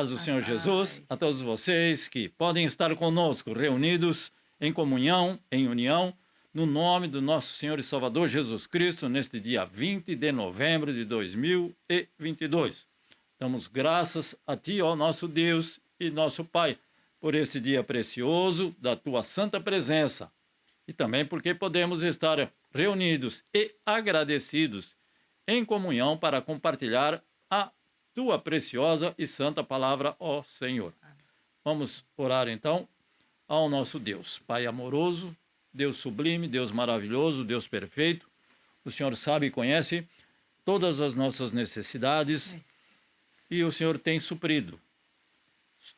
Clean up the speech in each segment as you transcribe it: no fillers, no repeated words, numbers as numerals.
paz do Senhor Jesus a todos vocês que podem estar conosco, reunidos em comunhão, em união, no nome do nosso Senhor e Salvador Jesus Cristo, neste dia 20 de novembro de 2022. Damos graças a Ti, ó nosso Deus e nosso Pai, por este dia precioso da Tua santa presença. E também porque podemos estar reunidos e agradecidos em comunhão para compartilhar a Tua preciosa e santa palavra, ó Senhor. Vamos orar então ao nosso Deus. Pai amoroso, Deus sublime, Deus maravilhoso, Deus perfeito. O Senhor sabe e conhece todas as nossas necessidades e o Senhor tem suprido.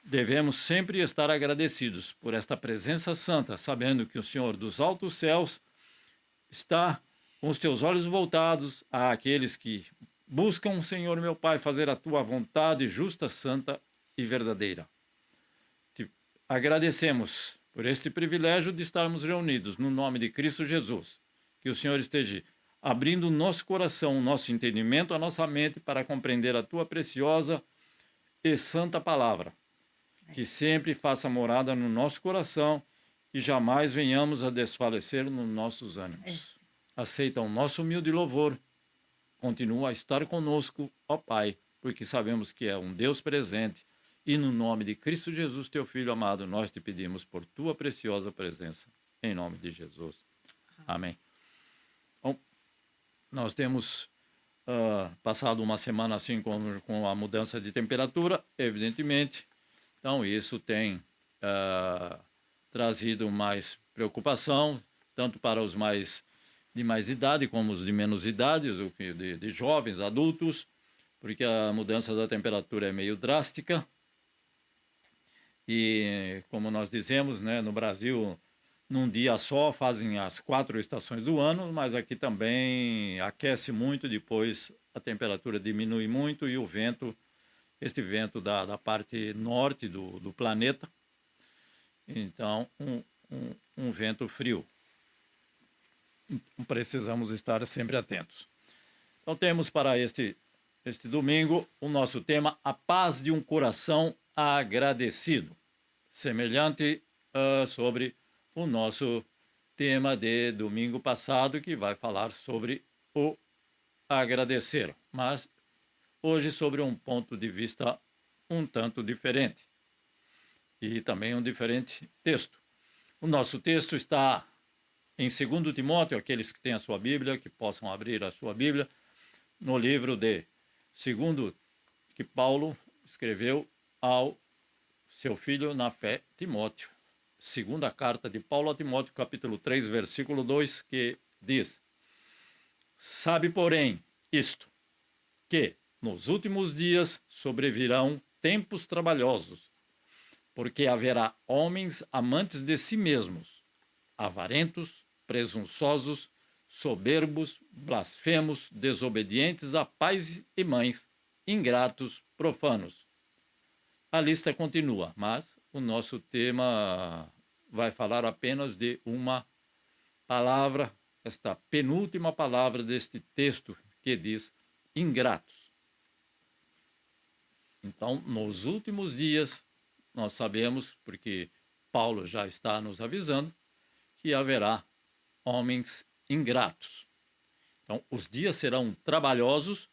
Devemos sempre estar agradecidos por esta presença santa, sabendo que o Senhor dos altos céus está com os teus olhos voltados àqueles que buscam, Senhor meu Pai, fazer a tua vontade justa, santa e verdadeira. Te agradecemos por este privilégio de estarmos reunidos no nome de Cristo Jesus. Que o Senhor esteja abrindo o nosso coração, o nosso entendimento, a nossa mente para compreender a tua preciosa e santa palavra. Que sempre faça morada no nosso coração e jamais venhamos a desfalecer nos nossos ânimos. Aceita o nosso humilde louvor. Continua a estar conosco, ó Pai, porque sabemos que é um Deus presente. E no nome de Cristo Jesus, teu Filho amado, nós te pedimos por tua preciosa presença. Em nome de Jesus. Amém. Bom, nós temos passado uma semana assim com a mudança de temperatura, evidentemente. Então, isso tem trazido mais preocupação, tanto para os de mais idade como os de menos idade, de jovens, adultos, porque a mudança da temperatura é meio drástica. E, como nós dizemos, né, no Brasil, num dia só fazem as 4 estações do ano, mas aqui também aquece muito, depois a temperatura diminui muito e o vento, este vento da parte norte do planeta, então um vento frio. Precisamos estar sempre atentos. Então temos para este domingo o nosso tema, a paz de um coração agradecido, semelhante sobre o nosso tema de domingo passado, que vai falar sobre o agradecer, mas hoje sobre um ponto de vista um tanto diferente e também um diferente texto. O nosso texto está em 2 Timóteo, aqueles que têm a sua Bíblia, que possam abrir a sua Bíblia, no livro de 2 que Paulo escreveu ao seu filho na fé, Timóteo. Segunda carta de Paulo a Timóteo, capítulo 3, versículo 2, que diz: Sabe, porém, isto, que nos últimos dias sobrevirão tempos trabalhosos, porque haverá homens amantes de si mesmos, avarentos, presunçosos, soberbos, blasfemos, desobedientes a pais e mães, ingratos, profanos. A lista continua, mas o nosso tema vai falar apenas de uma palavra, esta penúltima palavra deste texto, que diz ingratos. Então, nos últimos dias, nós sabemos, porque Paulo já está nos avisando, que haverá homens ingratos. Então, os dias serão trabalhosos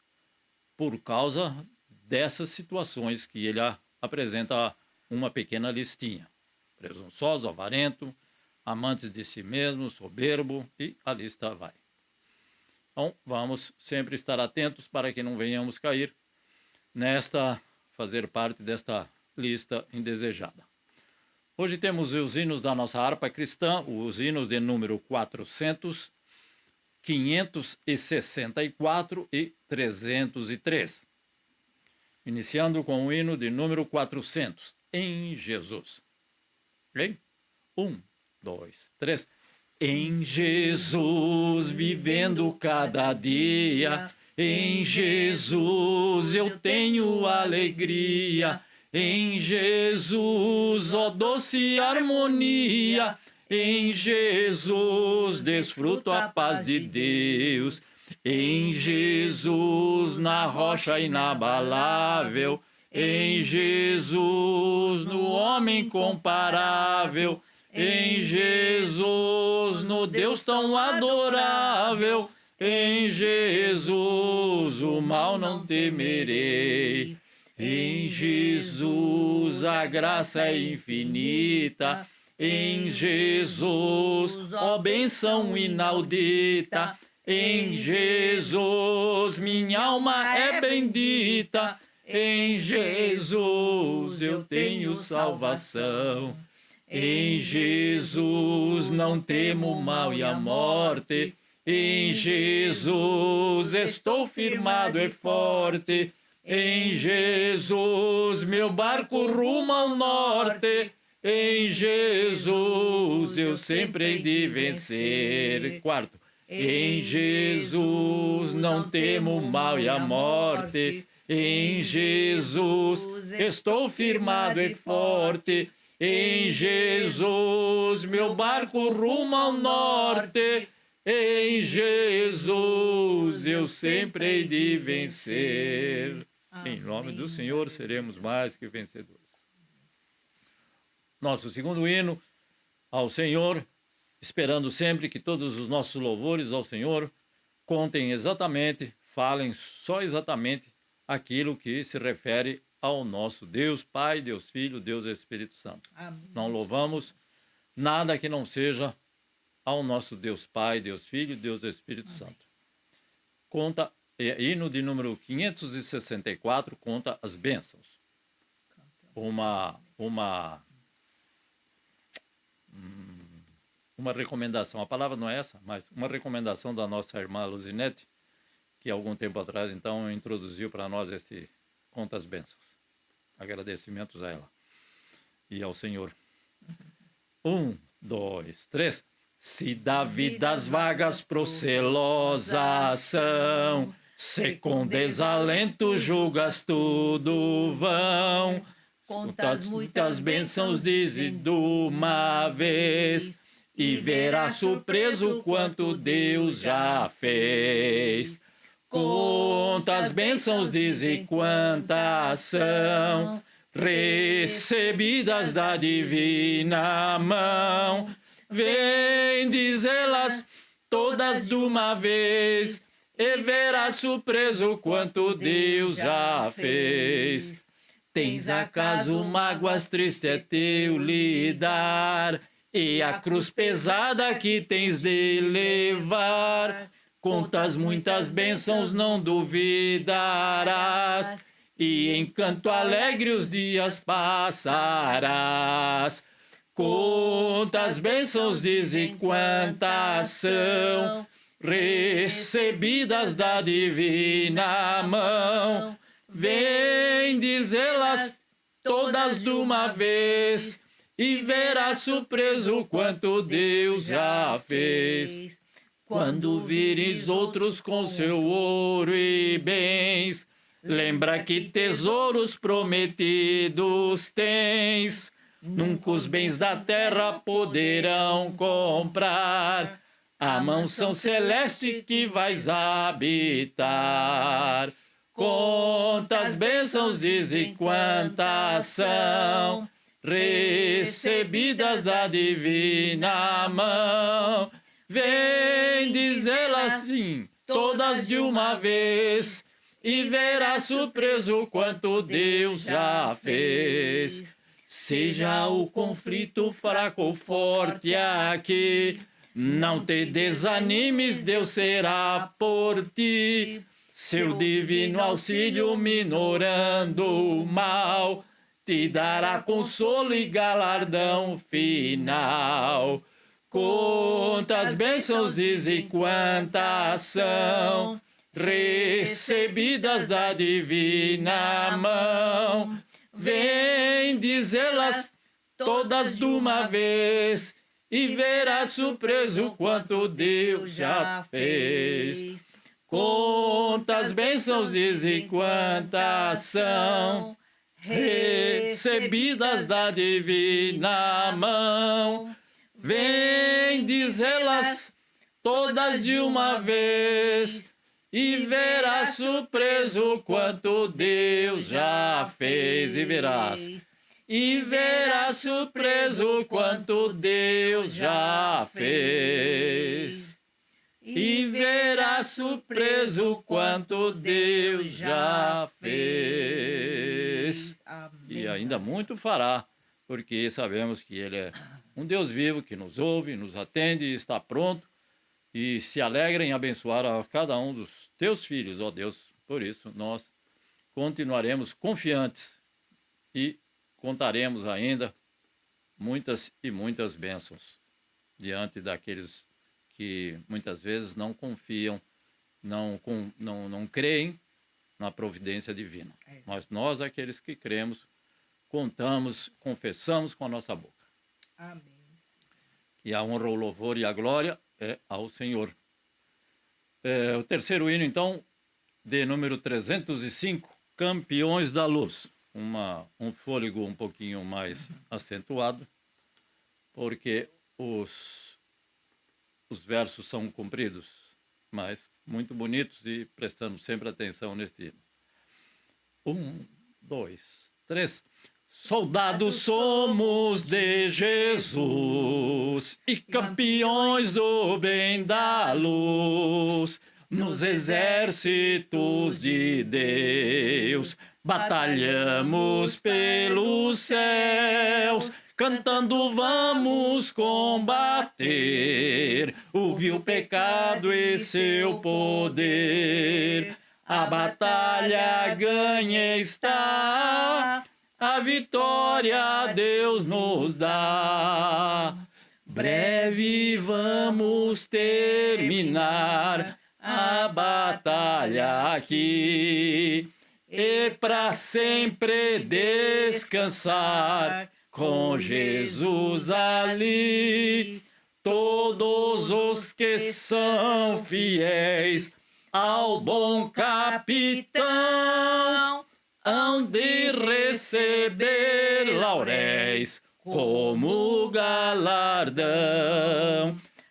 por causa dessas situações que ele apresenta uma pequena listinha. Presunçoso, avarento, amantes de si mesmo, soberbo, e a lista vai. Então, vamos sempre estar atentos para que não venhamos cair fazer parte desta lista indesejada. Hoje temos os hinos da nossa harpa cristã, os hinos de número 400, 564 e 303. Iniciando com o hino de número 400, em Jesus. Ok? 1, 2, 3. Em Jesus, vivendo cada dia, em Jesus eu tenho alegria, em Jesus, ó doce harmonia, em Jesus desfruto a paz de Deus, em Jesus, na rocha inabalável, em Jesus, no homem comparável, em Jesus, no Deus tão adorável, em Jesus o mal não temerei. Em Jesus a graça é infinita, em Jesus, ó bênção inaudita, em Jesus minha alma é bendita, em Jesus eu tenho salvação. Em Jesus não temo o mal e a morte, em Jesus estou firmado e forte, em Jesus meu barco rumo ao norte, em Jesus eu sempre hei de vencer. Quarto, em Jesus não temo o mal e a morte, em Jesus estou firmado e forte, em Jesus meu barco rumo ao norte, em Jesus eu sempre hei de vencer. Amém. Em nome do Senhor seremos mais que vencedores. Nosso segundo hino ao Senhor, esperando sempre que todos os nossos louvores ao Senhor contem exatamente, falem só exatamente aquilo que se refere ao nosso Deus Pai, Deus Filho, Deus Espírito Santo. Amém. Não louvamos nada que não seja ao nosso Deus Pai, Deus Filho, Deus Espírito Amém. Santo. Conta, hino de número 564, conta as bênçãos. Uma recomendação, a palavra não é essa, mas uma recomendação da nossa irmã Luzinete, que algum tempo atrás, então, introduziu para nós este Conta as Bênçãos. Agradecimentos a ela e ao Senhor. 1, 2, 3. Se da vida as vagas procelosas são, se com desalento julgas tudo vão, muitas bênçãos dize de uma vez, e verás surpreso quanto Deus já fez. Quantas bênçãos dizem quantas são, recebidas da divina mão. Vem dizê-las todas de uma vez, e verás surpreso quanto Deus já fez. Tens acaso mágoas, triste é teu lidar, e a cruz pesada que tens de levar. Contas muitas bênçãos não duvidarás, e em canto alegre os dias passarás. Quantas bênçãos dizem quantas são, recebidas da divina mão. Vem dizê-las todas de uma vez, e verás surpreso quanto Deus já fez. Quando vires outros com seu ouro e bens, lembra que tesouros prometidos tens. Nunca os bens da terra poderão comprar a mansão celeste que vais habitar. Quantas bênçãos dizem quantas são, recebidas da divina mão. Vem dizê-las sim, todas de uma vez, e verás surpreso quanto Deus já fez. Seja o conflito fraco ou forte aqui, não te desanimes, Deus será por ti. Seu divino auxílio minorando o mal, te dará consolo e galardão final. Quantas bênçãos dizem quantas são, recebidas da divina mão. Vem dizê-las todas de uma vez, e verás surpreso quanto Deus já fez. Quantas bênçãos dizem quantas são, recebidas da divina mão. Vem dizê-las todas de uma vez, e verás surpreso quanto Deus já fez. E verás surpreso quanto Deus já fez. E verás surpreso quanto Deus já fez. E ainda muito fará, porque sabemos que Ele é um Deus vivo que nos ouve, nos atende e está pronto e se alegra em abençoar a cada um dos teus filhos, ó Deus. Por isso, nós continuaremos confiantes e contaremos ainda muitas e muitas bênçãos diante daqueles que muitas vezes não confiam, não creem na providência divina. Mas nós, aqueles que cremos, contamos, confessamos com a nossa boca. Amém. Que a honra, o louvor e a glória é ao Senhor. O terceiro hino, então, de número 305, Campeões da Luz. Um fôlego um pouquinho mais acentuado, porque os versos são compridos, mas muito bonitos e prestamos sempre atenção neste hino. 1, 2, 3. Soldados somos de Jesus e campeões do bem da luz. Nos exércitos de Deus, batalhamos pelos céus, cantando vamos combater o vil pecado e seu poder. A batalha ganha está, a vitória Deus nos dá. Breve vamos terminar a batalha aqui e para sempre descansar com Jesus ali. Todos os que são fiéis ao bom capitão hão de receber lauréis como galardão.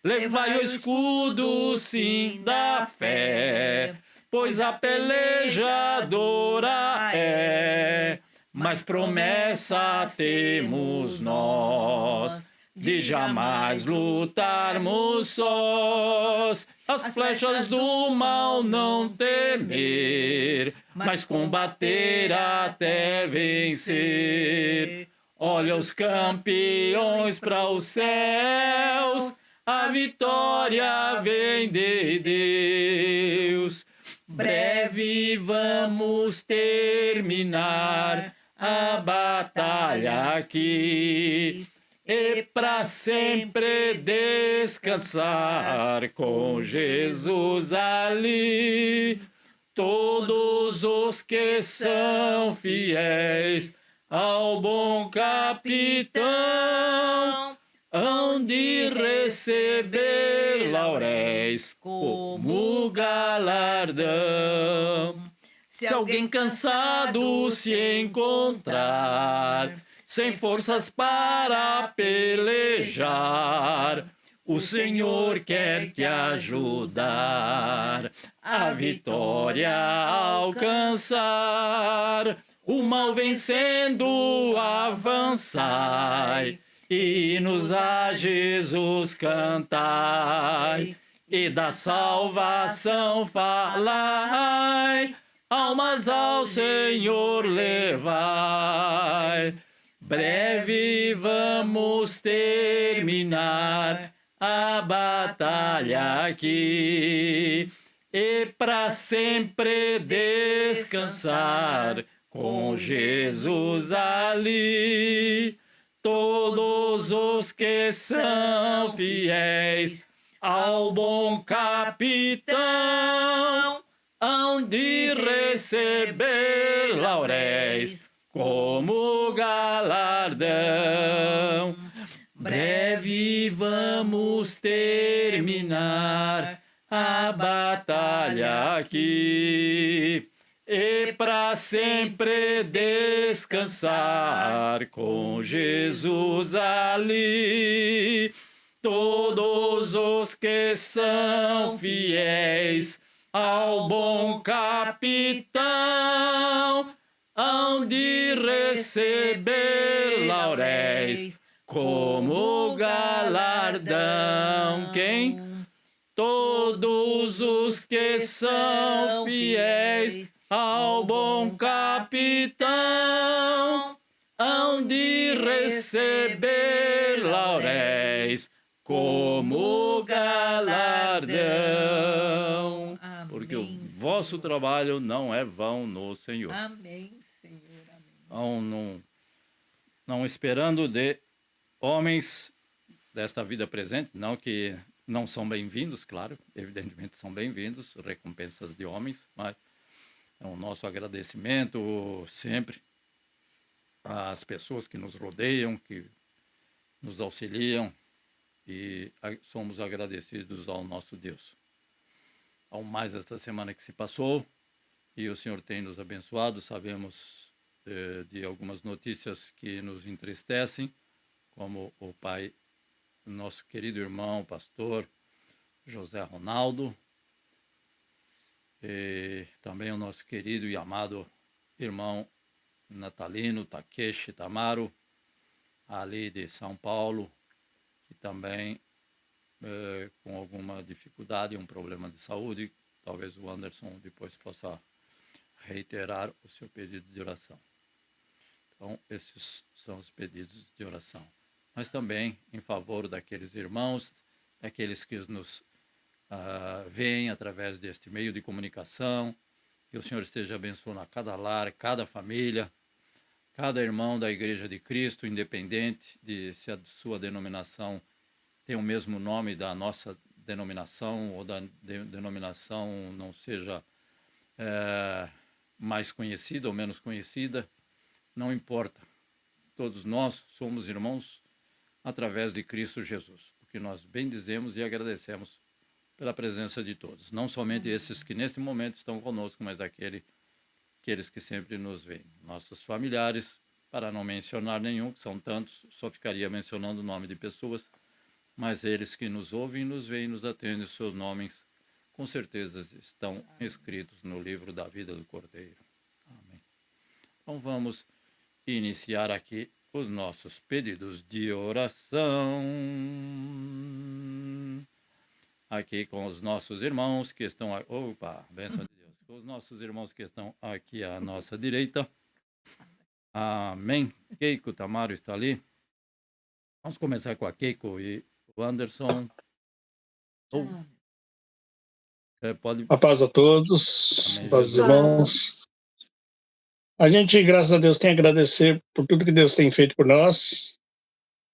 Levai o escudo, sim, da fé, pois a pelejadora é. Mas promessa temos nós, de jamais lutarmos sós. As flechas do mal não temer, mas combater até vencer. Olha os campeões para os céus, a vitória vem de Deus. Breve vamos terminar a batalha aqui e para sempre descansar com Jesus ali. Todos os que são fiéis ao bom capitão hão de receber lauréis como galardão. Se alguém cansado se encontrar, sem forças para pelejar, o Senhor quer te ajudar a vitória a alcançar. O mal vencendo avançai, hinos a Jesus cantai, e da salvação falai, almas ao Senhor levai. Breve vamos terminar a batalha aqui e para sempre descansar com Jesus ali. Todos os que são fiéis ao bom capitão hão de receber lauréis como galardão. Breve vamos terminar a batalha aqui e para sempre descansar com Jesus ali. Todos os que são fiéis ao bom capitão, hão de receber lauréis como galardão. Quem? Todos os que são fiéis ao bom capitão, hão de receber lauréis como galardão. Amém, Porque o Senhor. vosso trabalho não é vão no Senhor. Amém, Senhor. Amém. Então, não esperando de homens desta vida presente, não que não são bem-vindos, claro, evidentemente são bem-vindos, recompensas de homens, mas é o nosso agradecimento sempre às pessoas que nos rodeiam, que nos auxiliam, e somos agradecidos ao nosso Deus. Ao mais esta semana que se passou, e o Senhor tem nos abençoado, sabemos de algumas notícias que nos entristecem, como o pai, nosso querido irmão, pastor José Ronaldo, e também o nosso querido e amado irmão Natalino Takeshi Tamaro, ali de São Paulo, que também com alguma dificuldade, um problema de saúde. Talvez o Anderson depois possa reiterar o seu pedido de oração. Então, esses são os pedidos de oração. Mas também em favor daqueles irmãos, daqueles que nos veem através deste meio de comunicação, que o Senhor esteja abençoando a cada lar, cada família, cada irmão da Igreja de Cristo, independente de se a sua denominação tem o mesmo nome da nossa denominação ou da denominação não seja mais conhecida ou menos conhecida, não importa. Todos nós somos irmãos através de Cristo Jesus, o que nós bendizemos e agradecemos pela presença de todos, não somente esses que nesse momento estão conosco, mas aqueles que sempre nos veem, nossos familiares, para não mencionar nenhum, que são tantos, só ficaria mencionando o nome de pessoas, mas eles que nos ouvem, nos veem, nos atendem, os seus nomes com certeza estão escritos no livro da vida do Cordeiro. Amém. Então vamos iniciar aqui os nossos pedidos de oração. Aqui com os nossos irmãos que estão... Opa, bênção de Deus. Com os nossos irmãos que estão aqui à nossa direita. Amém. Keiko Tamaro está ali. Vamos começar com a Keiko e o Anderson. Pode... A paz a todos, Amém, paz aos Jesus. irmãos. A gente, graças a Deus, tem a agradecer por tudo que Deus tem feito por nós.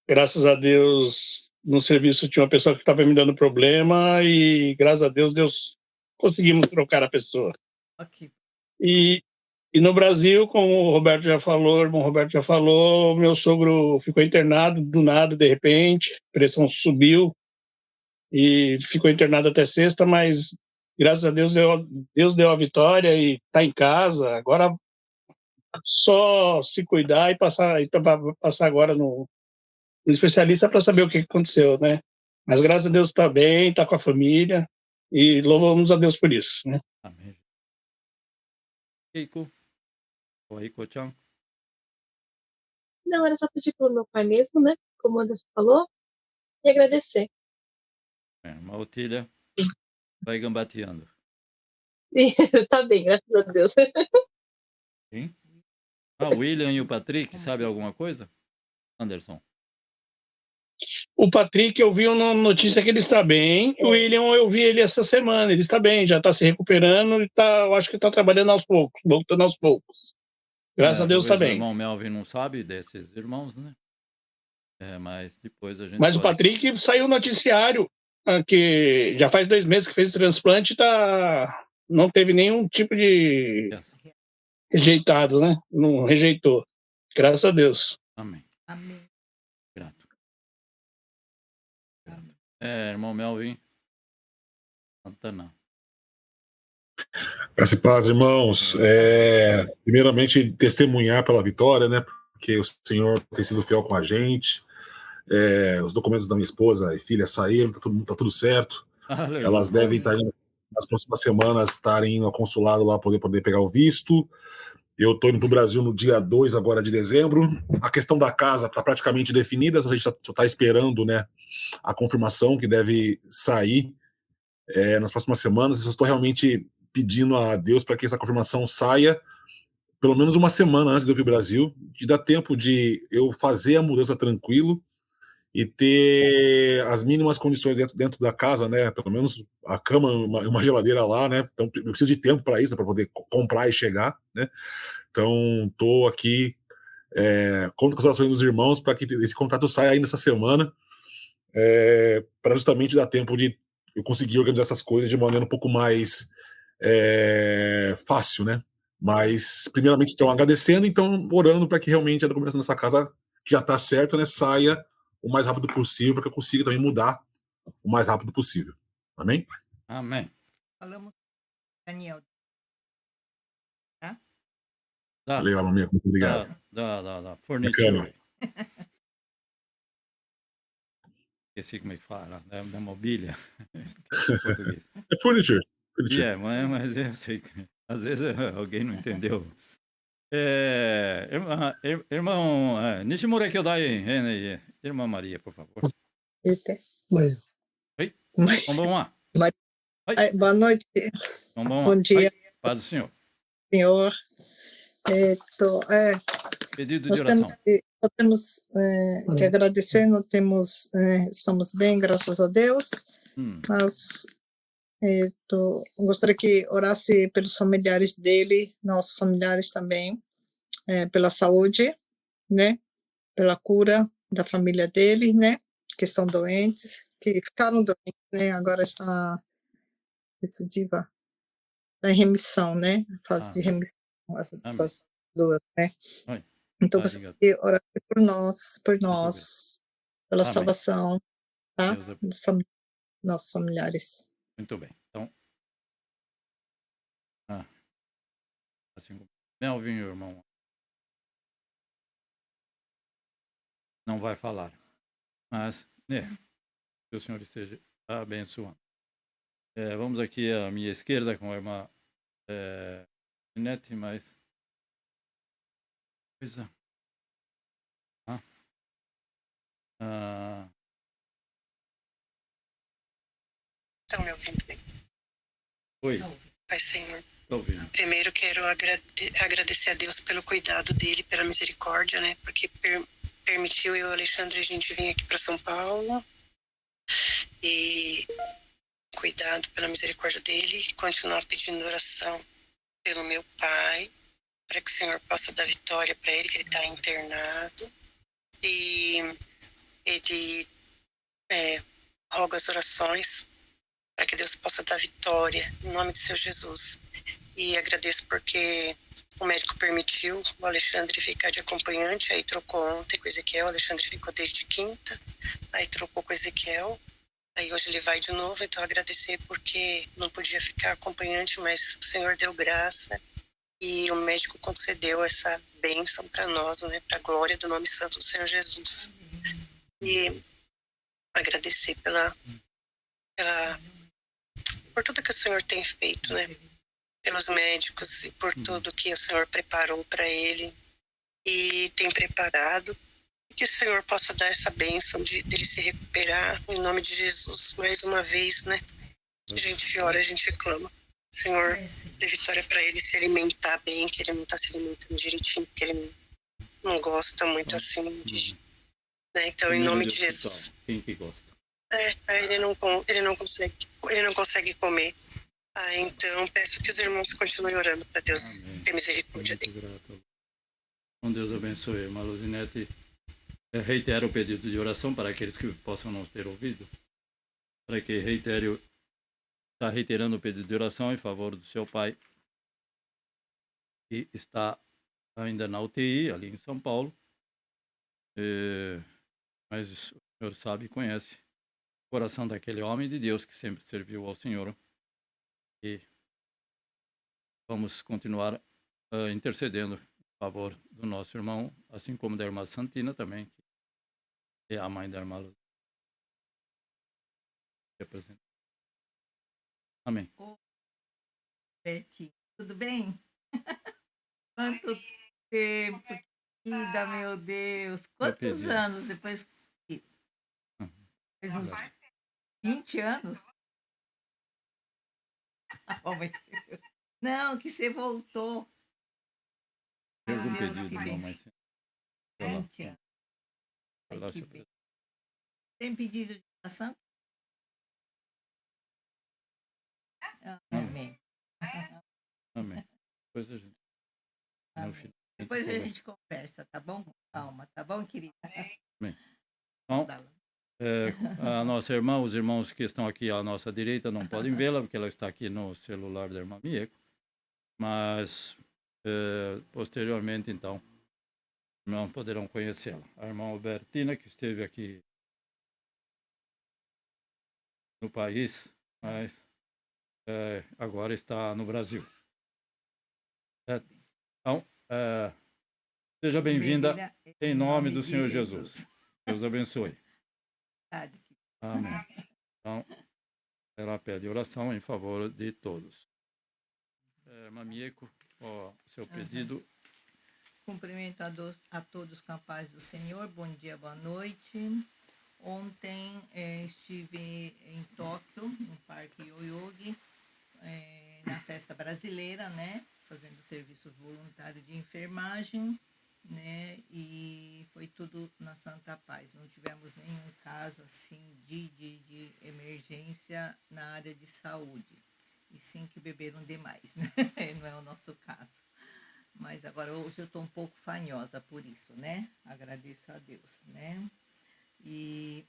Graças a Deus, no serviço tinha uma pessoa que estava me dando problema e, graças a Deus, conseguimos trocar a pessoa. Okay. E no Brasil, como o Roberto já falou, o irmão Roberto já falou, meu sogro ficou internado do nada, de repente, a pressão subiu e ficou internado até sexta, mas graças a Deus Deus deu a vitória e está em casa. Agora só se cuidar e passar agora no especialista para saber o que aconteceu, né? Mas graças a Deus está bem, está com a família e louvamos a Deus por isso, né? Amém. Keiko. Oi, Chan. Não, era só pedir pelo meu pai mesmo, né? Como o Anderson falou, e agradecer. Uma Otília vai gambateando. Tá bem, graças a Deus. Sim? O William e o Patrick, sabe alguma coisa? Anderson. O Patrick, eu vi uma notícia que ele está bem. O William, eu vi ele essa semana. Ele está bem, já está se recuperando. Eu acho que está trabalhando aos poucos, voltando aos poucos. Graças a Deus está bem. O irmão Melvin não sabe desses irmãos, né? Mas depois a gente... Mas o Patrick saiu no noticiário que já faz 2 meses que fez o transplante, não teve nenhum tipo de rejeitado, né? Não rejeitou. Graças a Deus. Amém. Amém. Grato. Irmão Melvin. Santana. Graça e paz, irmãos. Primeiramente, testemunhar pela vitória, né? Porque o Senhor tem sido fiel com a gente. Os documentos da minha esposa e filha saíram, tá tudo certo. Elas devem estar indo nas próximas semanas estarem no consulado lá poder pegar o visto. Eu estou indo para o Brasil no dia 2 agora de dezembro. A questão da casa está praticamente definida, a gente só está esperando, né, a confirmação que deve sair nas próximas semanas. Eu estou realmente pedindo a Deus para que essa confirmação saia pelo menos uma semana antes de eu ir para o Brasil, de dar tempo de eu fazer a mudança tranquilo e ter as mínimas condições dentro da casa, né? Pelo menos a cama, uma geladeira lá, né? Então eu preciso de tempo para isso, para poder comprar e chegar, né? Então estou aqui, conto com as ações dos irmãos para que esse contrato saia aí nessa semana, para justamente dar tempo de eu conseguir organizar essas coisas de maneira um pouco mais fácil, né? Mas, primeiramente, estão agradecendo e estão orando para que realmente a documentação dessa casa, que já está certa, né, saia o mais rápido possível, para que eu consiga também mudar o mais rápido possível. Amém? Amém. Falamos com Daniel. Da, Legal, amigo. Muito obrigado. da furniture. Bacana. Esqueci como é que fala, da mobília. Esqueci em português. É furniture. Furniture. Mas eu sei que às vezes alguém não entendeu. Irmão, Nishimura Kyodai, irmã Maria, por favor. Oi. Oi? Mas, Konbanwa. boa noite, Konbanwa. bom dia, Paz do Senhor. senhor. Pedido de Nós oração. temos que agradecer, nós temos, estamos bem, graças a Deus, mas gostaria que orasse pelos familiares dele, nossos familiares também, pela saúde, né, pela cura da família dele, né, que são doentes, que ficaram doentes, né, agora está recidiva, está em remissão, né, fase de remissão, as duas, né. Oi. Então, gostaria que orasse por nós, pela Amém. salvação, tá? Deus Nossos familiares. Muito bem. Então, assim como Melvin, o irmão, não vai falar, mas, que o Senhor esteja abençoando. Vamos aqui à minha esquerda com a irmã Nete, mas coisa. Estão me ouvindo bem? Oi. Pai, Senhor. Estou ouvindo. Primeiro quero agradecer a Deus pelo cuidado dele, pela misericórdia, né? Porque permitiu eu e o Alexandre a gente vir aqui para São Paulo e cuidado pela misericórdia dele e continuar pedindo oração pelo meu pai, para que o Senhor possa dar vitória para ele, que ele está internado. E ele roga as orações para que Deus possa dar vitória, em nome de Seu Jesus. E agradeço porque o médico permitiu o Alexandre ficar de acompanhante, aí trocou ontem com o Ezequiel, o Alexandre ficou desde quinta, aí trocou com o Ezequiel, aí hoje ele vai de novo, então agradecer porque não podia ficar acompanhante, mas o Senhor deu graça e o médico concedeu essa bênção para nós, né, para a glória do nome santo do Senhor Jesus. E agradecer por tudo que o Senhor tem feito, né? Pelos médicos e por tudo que o Senhor preparou para ele e tem preparado. E que o Senhor possa dar essa bênção dele se recuperar em nome de Jesus. Mais uma vez, né? A gente ora, a gente clama. Senhor, dê vitória para ele se alimentar bem, que ele não está se alimentando direitinho, porque ele não gosta muito assim de... Né? Então, em nome de Jesus. Quem que gosta? Ele não consegue comer. Então, peço que os irmãos continuem orando para Deus ter misericórdia dele. Grato. Com Deus abençoe. Irmã Luzinete reitera o pedido de oração para aqueles que possam não ter ouvido. Para que está reiterando o pedido de oração em favor do seu pai, que está ainda na UTI, ali em São Paulo. Mas o senhor sabe e conhece o coração daquele homem de Deus que sempre serviu ao Senhor. E vamos continuar intercedendo em favor do nosso irmão, assim como da irmã Santina também, que é a mãe da irmã Luz. Amém. Bertinho, tudo bem? Quanto tempo, querida, meu Deus. Quantos pedido. anos depois que... Faz uns 20 anos? Oh, mas esqueceu. Não, que você voltou. Tem Meu algum Deus, pedido, que irmão? bênção. Mas... 20 anos. Vai Ai, lá, que seu bem. presidente. Tem pedido de oração? Amém. Amém. Amém. Depois a gente. No Amém. final, Depois a conversa. gente conversa, tá bom? Com calma, tá bom, querida? Amém. Então, a nossa irmã, os irmãos que estão aqui à nossa direita não podem vê-la, porque ela está aqui no celular da irmã Mieco. Mas, posteriormente, então, os irmãos poderão conhecê-la. A irmã Albertina, que esteve aqui no país, mas agora está no Brasil. Então, seja bem-vinda em nome do Senhor Jesus. Deus abençoe. Amém. Então, ela pede oração em favor de todos. Irmã Mieco, seu pedido. Cumprimento a todos com a paz do Senhor. Bom dia, boa noite. Ontem estive em Tóquio, no Parque Yoyogi, na festa brasileira, né? Fazendo serviço voluntário de enfermagem, né? E foi tudo na Santa Paz. Não tivemos nenhum caso assim de emergência na área de saúde. E sim que beberam demais, né? Não é o nosso caso. Mas agora hoje eu estou um pouco fanhosa por isso, né? Agradeço a Deus, né? E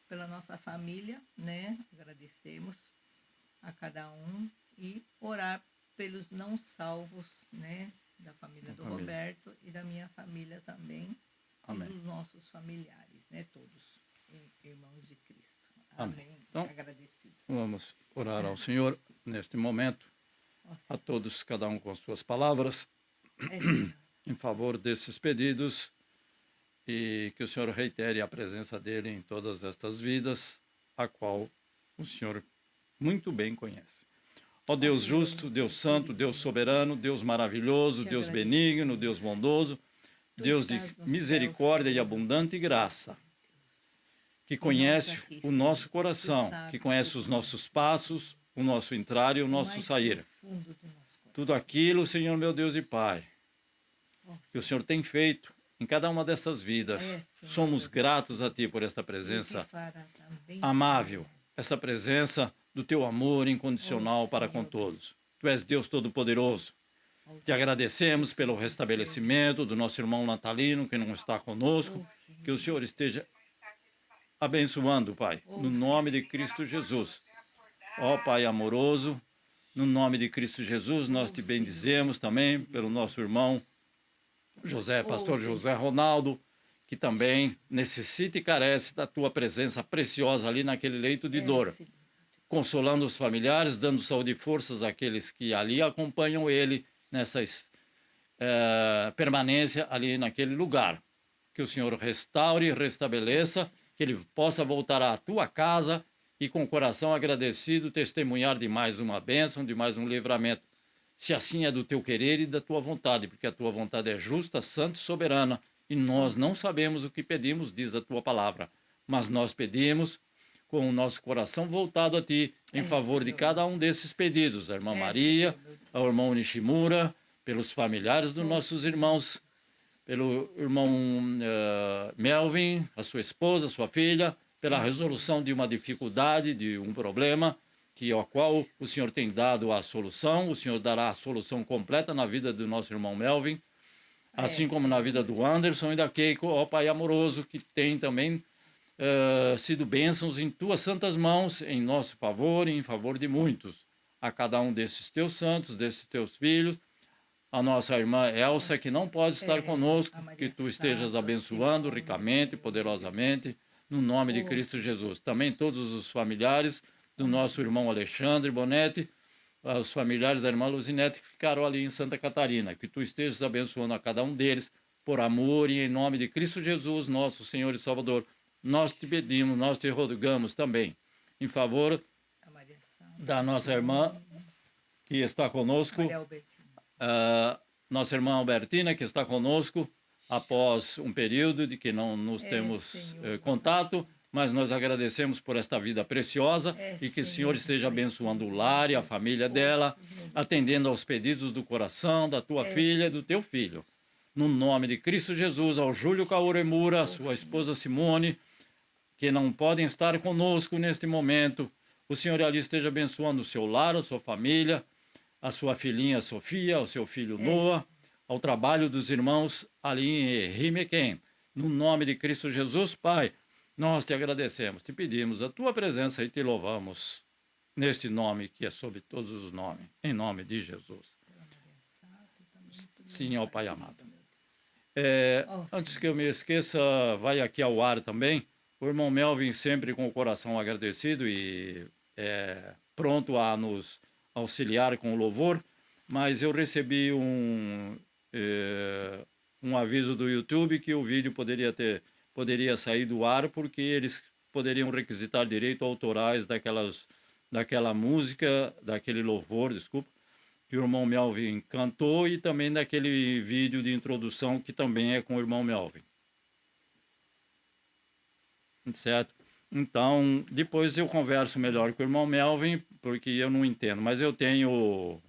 pela nossa família, né? Agradecemos a cada um e orar pelos não salvos, né? Da família do Roberto e da minha família também. Amém. E dos nossos familiares, né? Todos irmãos de Cristo. Amém. Então, agradecidos. Vamos orar ao Senhor neste momento. A todos, cada um com suas palavras, em favor desses pedidos, e que o Senhor reitere a presença dele em todas estas vidas, a qual o Senhor muito bem conhece. Ó Deus justo, Deus santo, Deus soberano, Deus maravilhoso, Deus benigno, Deus bondoso, Deus de misericórdia e abundante graça, que conhece o nosso coração, que conhece os nossos passos, o nosso entrar e o nosso sair. Tudo aquilo, Senhor meu Deus e Pai, que o Senhor tem feito em cada uma dessas vidas. Somos gratos a Ti por esta presença amável, essa presença do Teu amor incondicional para com todos. Tu és Deus Todo-Poderoso. Te agradecemos pelo restabelecimento do nosso irmão Natalino, que não está conosco. Que o Senhor esteja abençoando, Pai, no nome de Cristo Jesus. Ó Pai amoroso, no nome de Cristo Jesus, nós te bendizemos também pelo nosso irmão José, pastor José Ronaldo, que também necessita e carece da tua presença preciosa ali naquele leito de dor, consolando os familiares, dando saúde e forças àqueles que ali acompanham ele nessa permanência ali naquele lugar. Que o Senhor restaure e restabeleça, que ele possa voltar à tua casa e com o coração agradecido testemunhar de mais uma bênção, de mais um livramento. Se assim é do teu querer e da tua vontade, porque a tua vontade é justa, santa e soberana, e nós não sabemos o que pedimos, diz a tua palavra, mas nós pedimos com o nosso coração voltado a ti, em favor de cada um desses pedidos, a irmã Maria, ao irmão Nishimura, pelos familiares dos nossos irmãos, pelo irmão Melvin, a sua esposa, a sua filha, pela resolução de uma dificuldade, de um problema, ao qual o Senhor tem dado a solução. O Senhor dará a solução completa na vida do nosso irmão Melvin, assim como na vida do Anderson e da Keiko, ó Pai amoroso, que tem também sido bênçãos em tuas santas mãos, em nosso favor e em favor de muitos. A cada um desses teus santos, desses teus filhos, a nossa irmã Elsa, que não pode estar conosco, que tu estejas abençoando ricamente e poderosamente, no nome de Cristo Jesus. Também todos os familiares do nosso irmão Alexandre Bonetti, os familiares da irmã Luzinete que ficaram ali em Santa Catarina, que tu estejas abençoando a cada um deles, por amor e em nome de Cristo Jesus, nosso Senhor e Salvador. Nós te pedimos, nós te rogamos também, em favor da nossa irmã que está conosco, Maria Albertina. nossa irmã Albertina, que está conosco após um período de que não nos temos Senhor. contato, mas nós agradecemos por esta vida preciosa e que o Senhor esteja abençoando o lar e a família dela, atendendo aos pedidos do coração da tua filha e do teu filho. No nome de Cristo Jesus, ao Júlio Kaoremura, sua esposa Simone, que não podem estar conosco neste momento, o Senhor ali esteja abençoando o seu lar, a sua família, a sua filhinha Sofia, o seu filho Noah, ao trabalho dos irmãos ali em Rimequém. No nome de Cristo Jesus, Pai, nós te agradecemos, te pedimos a tua presença e te louvamos neste nome que é sobre todos os nomes, em nome de Jesus. Sim, ao Pai amado. Antes que eu me esqueça, vai aqui ao ar também, o irmão Melvin sempre com o coração agradecido e pronto a nos auxiliar com o louvor, mas eu recebi um aviso do YouTube que o vídeo poderia sair do ar porque eles poderiam requisitar direitos autorais daquela música, daquele louvor, desculpa, que o irmão Melvin cantou e também daquele vídeo de introdução que também é com o irmão Melvin. Certo? Então, depois eu converso melhor com o irmão Melvin, porque eu não entendo, mas eu tenho,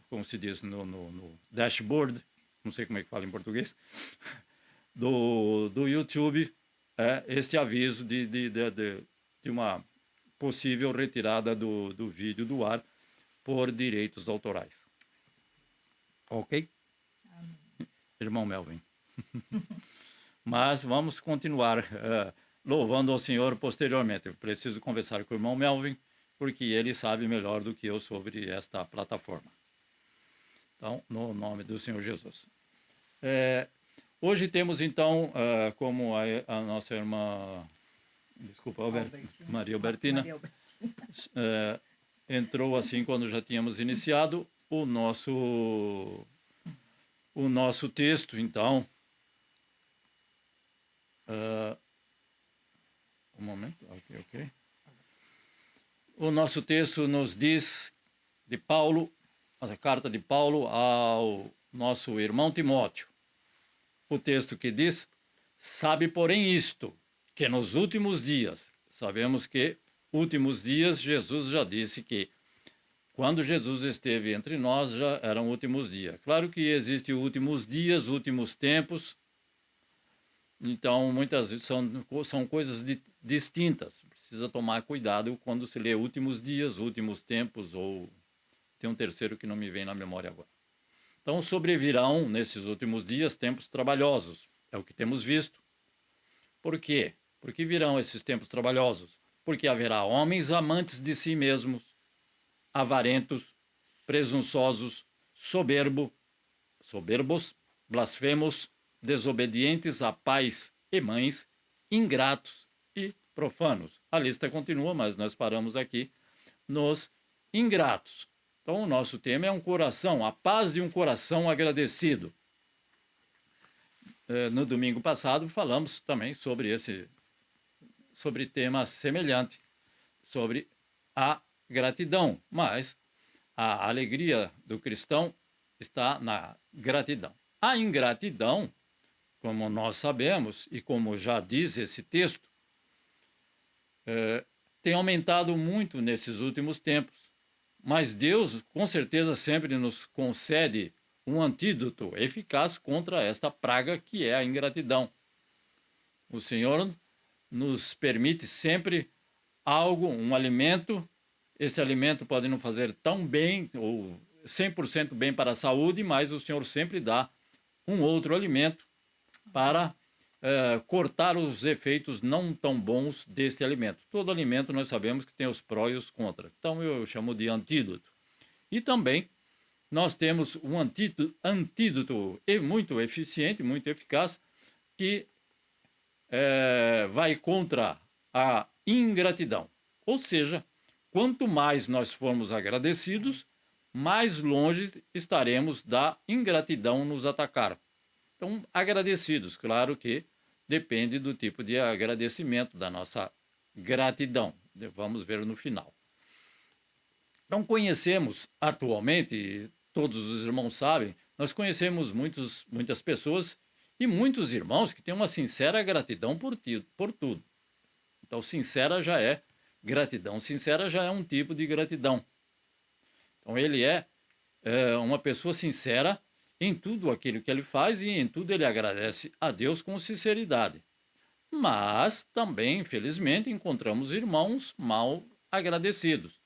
como se diz, no dashboard, não sei como é que fala em português, do YouTube, este aviso de uma possível retirada do vídeo do ar por direitos autorais. Ok? Amém. Irmão Melvin. Mas vamos continuar louvando ao Senhor posteriormente. Eu preciso conversar com o irmão Melvin, porque ele sabe melhor do que eu sobre esta plataforma. Então, no nome do Senhor Jesus. Hoje temos, então, como a nossa irmã, desculpa, Maria Albertina, entrou assim quando já tínhamos iniciado o nosso texto, então. Um momento, ok. O nosso texto nos diz de Paulo, a carta de Paulo ao nosso irmão Timóteo. O texto que diz: sabe, porém, isto, que nos últimos dias, sabemos que últimos dias, Jesus já disse que quando Jesus esteve entre nós já eram últimos dias. Claro que existem últimos dias, últimos tempos, então muitas vezes são coisas distintas. Precisa tomar cuidado quando se lê últimos dias, últimos tempos, ou tem um terceiro que não me vem na memória agora. Então sobrevirão nesses últimos dias tempos trabalhosos, é o que temos visto. Por quê? Por que virão esses tempos trabalhosos? Porque haverá homens amantes de si mesmos, avarentos, presunçosos, soberbos, blasfemos, desobedientes a pais e mães, ingratos e profanos. A lista continua, mas nós paramos aqui nos ingratos. Então, o nosso tema é um coração, a paz de um coração agradecido. No domingo passado falamos também sobre tema semelhante, sobre a gratidão, mas a alegria do cristão está na gratidão. A ingratidão, como nós sabemos, e como já diz esse texto, tem aumentado muito nesses últimos tempos. Mas Deus, com certeza, sempre nos concede um antídoto eficaz contra esta praga que é a ingratidão. O Senhor nos permite sempre algo, um alimento. Esse alimento pode não fazer tão bem, ou 100% bem para a saúde, mas o Senhor sempre dá um outro alimento para cortar os efeitos não tão bons deste alimento. Todo alimento nós sabemos que tem os prós e os contras. Então eu chamo de antídoto. E também nós temos um antídoto muito eficiente, muito eficaz, que vai contra a ingratidão. Ou seja, quanto mais nós formos agradecidos, mais longe estaremos da ingratidão nos atacar. Então, agradecidos, claro que depende do tipo de agradecimento, da nossa gratidão. Vamos ver no final. Então, conhecemos atualmente, todos os irmãos sabem, nós conhecemos muitas pessoas e muitos irmãos que têm uma sincera gratidão por tudo. Então, sincera já é gratidão. Sincera já é um tipo de gratidão. Então, ele é uma pessoa sincera em tudo aquilo que ele faz e em tudo ele agradece a Deus com sinceridade. Mas também, infelizmente, encontramos irmãos mal agradecidos.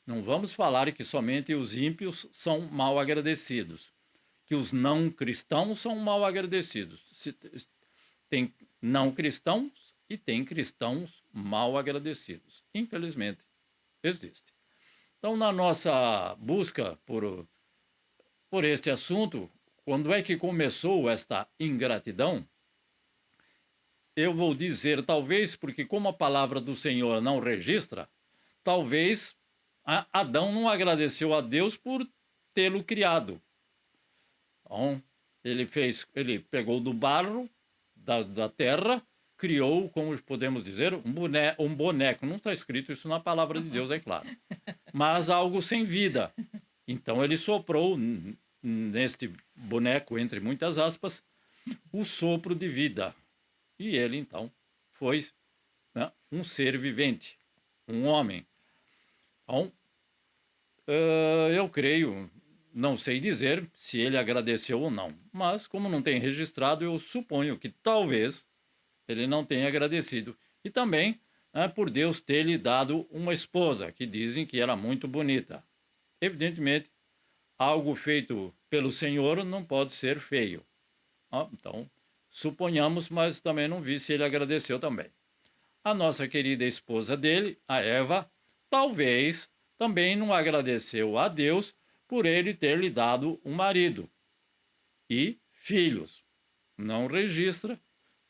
Não vamos falar que somente os ímpios são mal agradecidos, que os não cristãos são mal agradecidos. Tem não cristãos e tem cristãos mal agradecidos. Infelizmente, existe. Então, na nossa busca por este assunto, quando é que começou esta ingratidão? Eu vou dizer, talvez, porque como a palavra do Senhor não registra, talvez Adão não agradeceu a Deus por tê-lo criado. Então, ele pegou do barro da terra, criou, como podemos dizer, um boneco. Não está escrito isso na palavra de Deus, é claro. Mas algo sem vida. Então ele soprou neste boneco, entre muitas aspas, o sopro de vida. E ele, então, foi, né, um ser vivente, um homem. Então, eu creio, não sei dizer se ele agradeceu ou não, mas como não tem registrado, eu suponho que talvez ele não tenha agradecido. E também, né, por Deus ter lhe dado uma esposa, que dizem que era muito bonita. Evidentemente, algo feito pelo Senhor não pode ser feio. Então, suponhamos, mas também não vi se ele agradeceu também. A nossa querida esposa dele, a Eva, talvez também não agradeceu a Deus por ele ter lhe dado um marido e filhos. Não registra,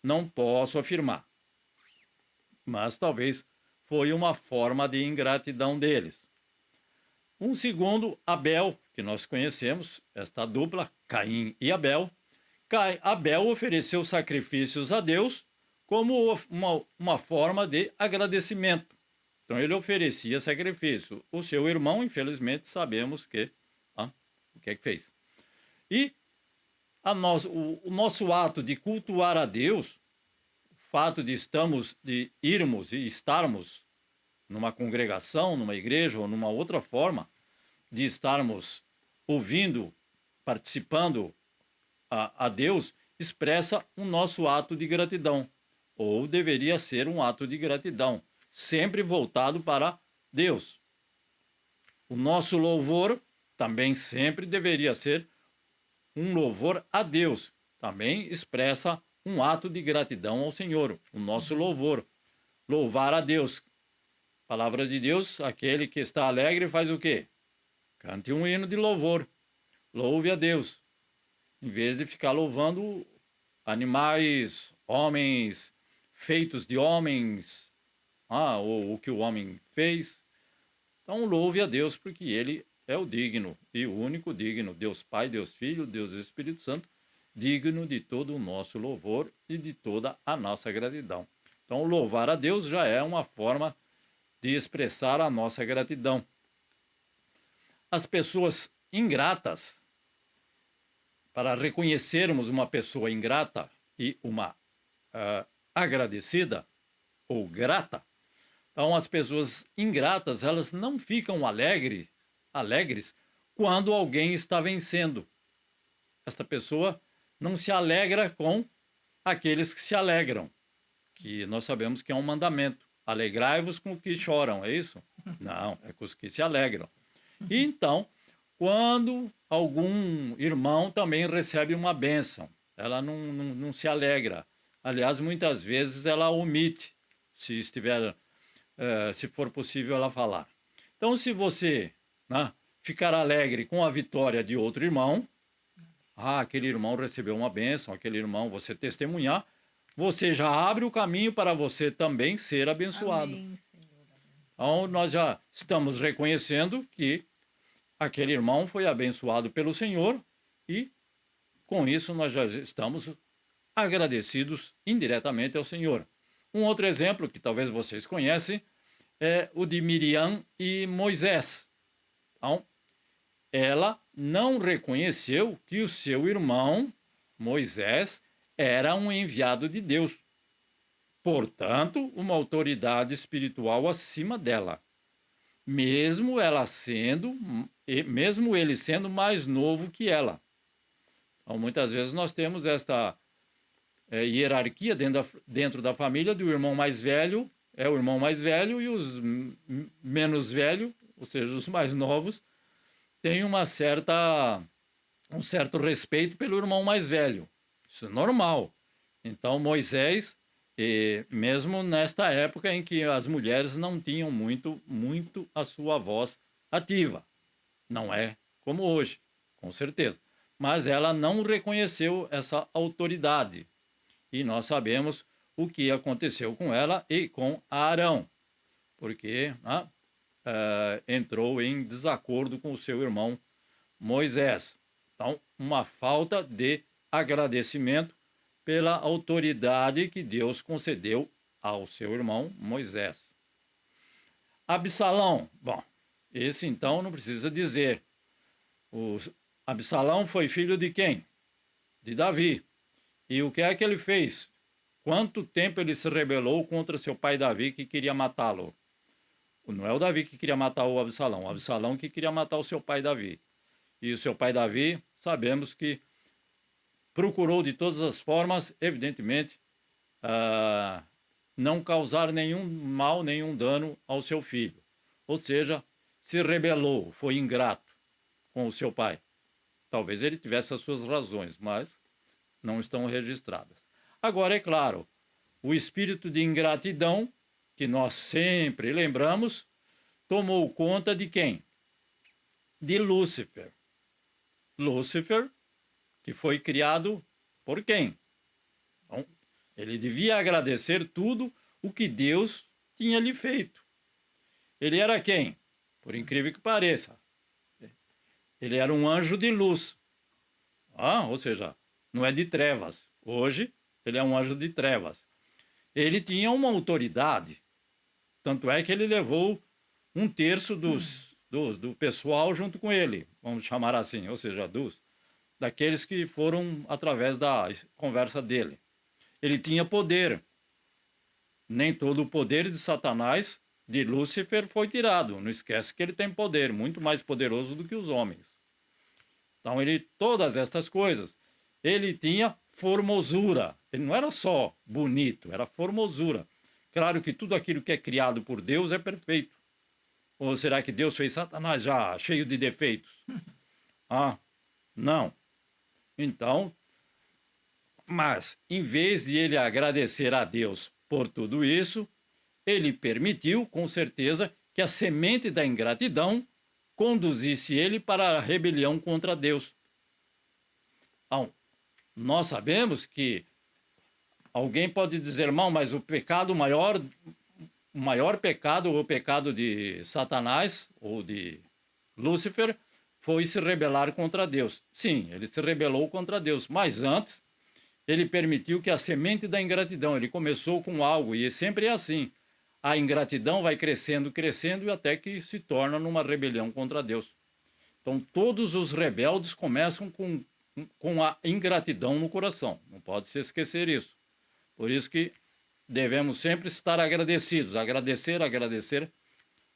não posso afirmar. Mas talvez foi uma forma de ingratidão deles. Um segundo, Abel, que nós conhecemos, esta dupla, Caim e Abel. Abel ofereceu sacrifícios a Deus como uma forma de agradecimento. Então ele oferecia sacrifício. O seu irmão, infelizmente, sabemos que o que é que fez. E o nosso ato de cultuar a Deus, o fato de irmos e estarmos numa congregação, numa igreja ou numa outra forma, de estarmos ouvindo, participando a Deus, expressa o nosso ato de gratidão, ou deveria ser um ato de gratidão, sempre voltado para Deus. O nosso louvor também sempre deveria ser um louvor a Deus, também expressa um ato de gratidão ao Senhor, o nosso louvor. Louvar a Deus. Palavra de Deus, aquele que está alegre faz o quê? Cante um hino de louvor. Louve a Deus. Em vez de ficar louvando animais, homens, feitos de homens, ou o que o homem fez. Então louve a Deus, porque ele é o digno e o único digno, Deus Pai, Deus Filho, Deus Espírito Santo, digno de todo o nosso louvor e de toda a nossa gratidão. Então louvar a Deus já é uma forma de expressar a nossa gratidão. As pessoas ingratas, para reconhecermos uma pessoa ingrata e uma agradecida ou grata, então as pessoas ingratas, elas não ficam alegres quando alguém está vencendo. Esta pessoa não se alegra com aqueles que se alegram, que nós sabemos que é um mandamento. Alegrai-vos com os que choram, é isso? Não, é com os que se alegram. E então, quando algum irmão também recebe uma bênção, ela não se alegra. Aliás, muitas vezes ela omite, se for possível ela falar. Então, se você ficar alegre com a vitória de outro irmão, aquele irmão recebeu uma bênção, aquele irmão, você testemunhar, você já abre o caminho para você também ser abençoado. Amém, Senhor. Então, nós já estamos reconhecendo que aquele irmão foi abençoado pelo Senhor e, com isso, nós já estamos agradecidos indiretamente ao Senhor. Um outro exemplo, que talvez vocês conhecem, é o de Miriam e Moisés. Então, ela não reconheceu que o seu irmão, Moisés, era um enviado de Deus. Portanto, uma autoridade espiritual acima dela. Mesmo ele sendo mais novo que ela. Então, muitas vezes nós temos esta hierarquia dentro da família do irmão mais velho, é o irmão mais velho, e os menos velhos, ou seja, os mais novos, têm um certo respeito pelo irmão mais velho. Isso é normal. Então, Moisés, mesmo nesta época em que as mulheres não tinham muito a sua voz ativa. Não é como hoje, com certeza. Mas ela não reconheceu essa autoridade. E nós sabemos o que aconteceu com ela e com Arão, porque entrou em desacordo com o seu irmão Moisés. Então, uma falta de agradecimento pela autoridade que Deus concedeu ao seu irmão Moisés. Absalão, bom, esse então não precisa dizer. Absalão foi filho de quem? De Davi. E o que é que ele fez? Quanto tempo ele se rebelou contra seu pai Davi, que queria matá-lo? Não é o Davi que queria matar o Absalão que queria matar o seu pai Davi. E o seu pai Davi, sabemos que procurou de todas as formas, evidentemente, não causar nenhum mal, nenhum dano ao seu filho. Ou seja, se rebelou, foi ingrato com o seu pai. Talvez ele tivesse as suas razões, mas não estão registradas. Agora, é claro, o espírito de ingratidão, que nós sempre lembramos, tomou conta de quem? De Lúcifer. Lúcifer, que foi criado por quem? Então, ele devia agradecer tudo o que Deus tinha lhe feito. Ele era quem? Por incrível que pareça. Ele era um anjo de luz. Ou seja, não é de trevas. Hoje, ele é um anjo de trevas. Ele tinha uma autoridade. Tanto é que ele levou 1/3 do pessoal junto com ele, vamos chamar assim, ou seja, daqueles que foram através da conversa dele. Ele tinha poder. Nem todo o poder de Satanás, de Lúcifer, foi tirado. Não esquece que ele tem poder, muito mais poderoso do que os homens. Então, todas estas coisas. Ele tinha formosura. Ele não era só bonito, era formosura. Claro que tudo aquilo que é criado por Deus é perfeito. Ou será que Deus fez Satanás já cheio de defeitos? Não. Então, mas em vez de ele agradecer a Deus por tudo isso, ele permitiu, com certeza, que a semente da ingratidão conduzisse ele para a rebelião contra Deus. Então, nós sabemos que alguém pode dizer, irmão, mas o maior pecado, o pecado de Satanás ou de Lúcifer, foi se rebelar contra Deus. Sim, ele se rebelou contra Deus, mas antes ele permitiu que a semente da ingratidão, ele começou com algo, e sempre é assim. A ingratidão vai crescendo, crescendo, e até que se torna numa rebelião contra Deus. Então, todos os rebeldes começam com a ingratidão no coração. Não pode se esquecer isso. Por isso que devemos sempre estar agradecidos, agradecer,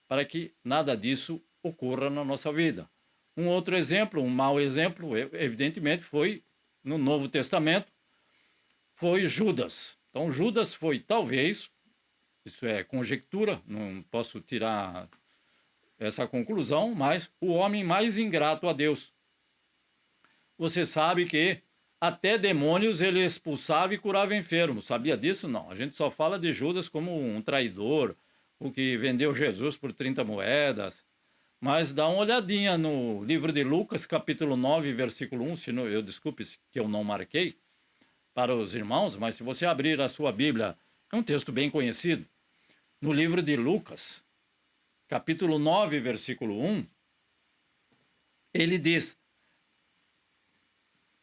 para que nada disso ocorra na nossa vida. Um outro exemplo, um mau exemplo, evidentemente, foi no Novo Testamento, foi Judas. Então, Judas foi, talvez, isso é conjectura, não posso tirar essa conclusão, mas o homem mais ingrato a Deus. Você sabe que até demônios ele expulsava e curava enfermos. Sabia disso? Não. A gente só fala de Judas como um traidor, o que vendeu Jesus por 30 moedas. Mas dá uma olhadinha no livro de Lucas, capítulo 9, versículo 1. Desculpe que eu não marquei para os irmãos, mas se você abrir a sua Bíblia, é um texto bem conhecido. No livro de Lucas, capítulo 9, versículo 1, ele diz: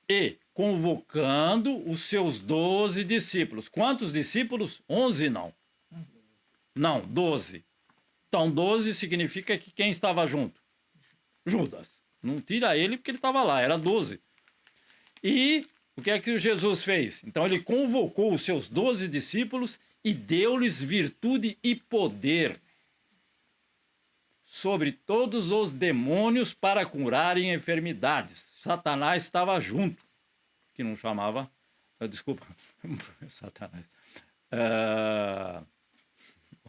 e convocando os seus 12 discípulos. Quantos discípulos? 11 não. Não, 12. Então, 12 significa que quem estava junto? Judas. Não tira ele porque ele estava lá, era 12. E o que é que Jesus fez? Então ele convocou os seus 12 discípulos e deu-lhes virtude e poder sobre todos os demônios para curarem enfermidades. Satanás estava junto, que não chamava, desculpa, Satanás.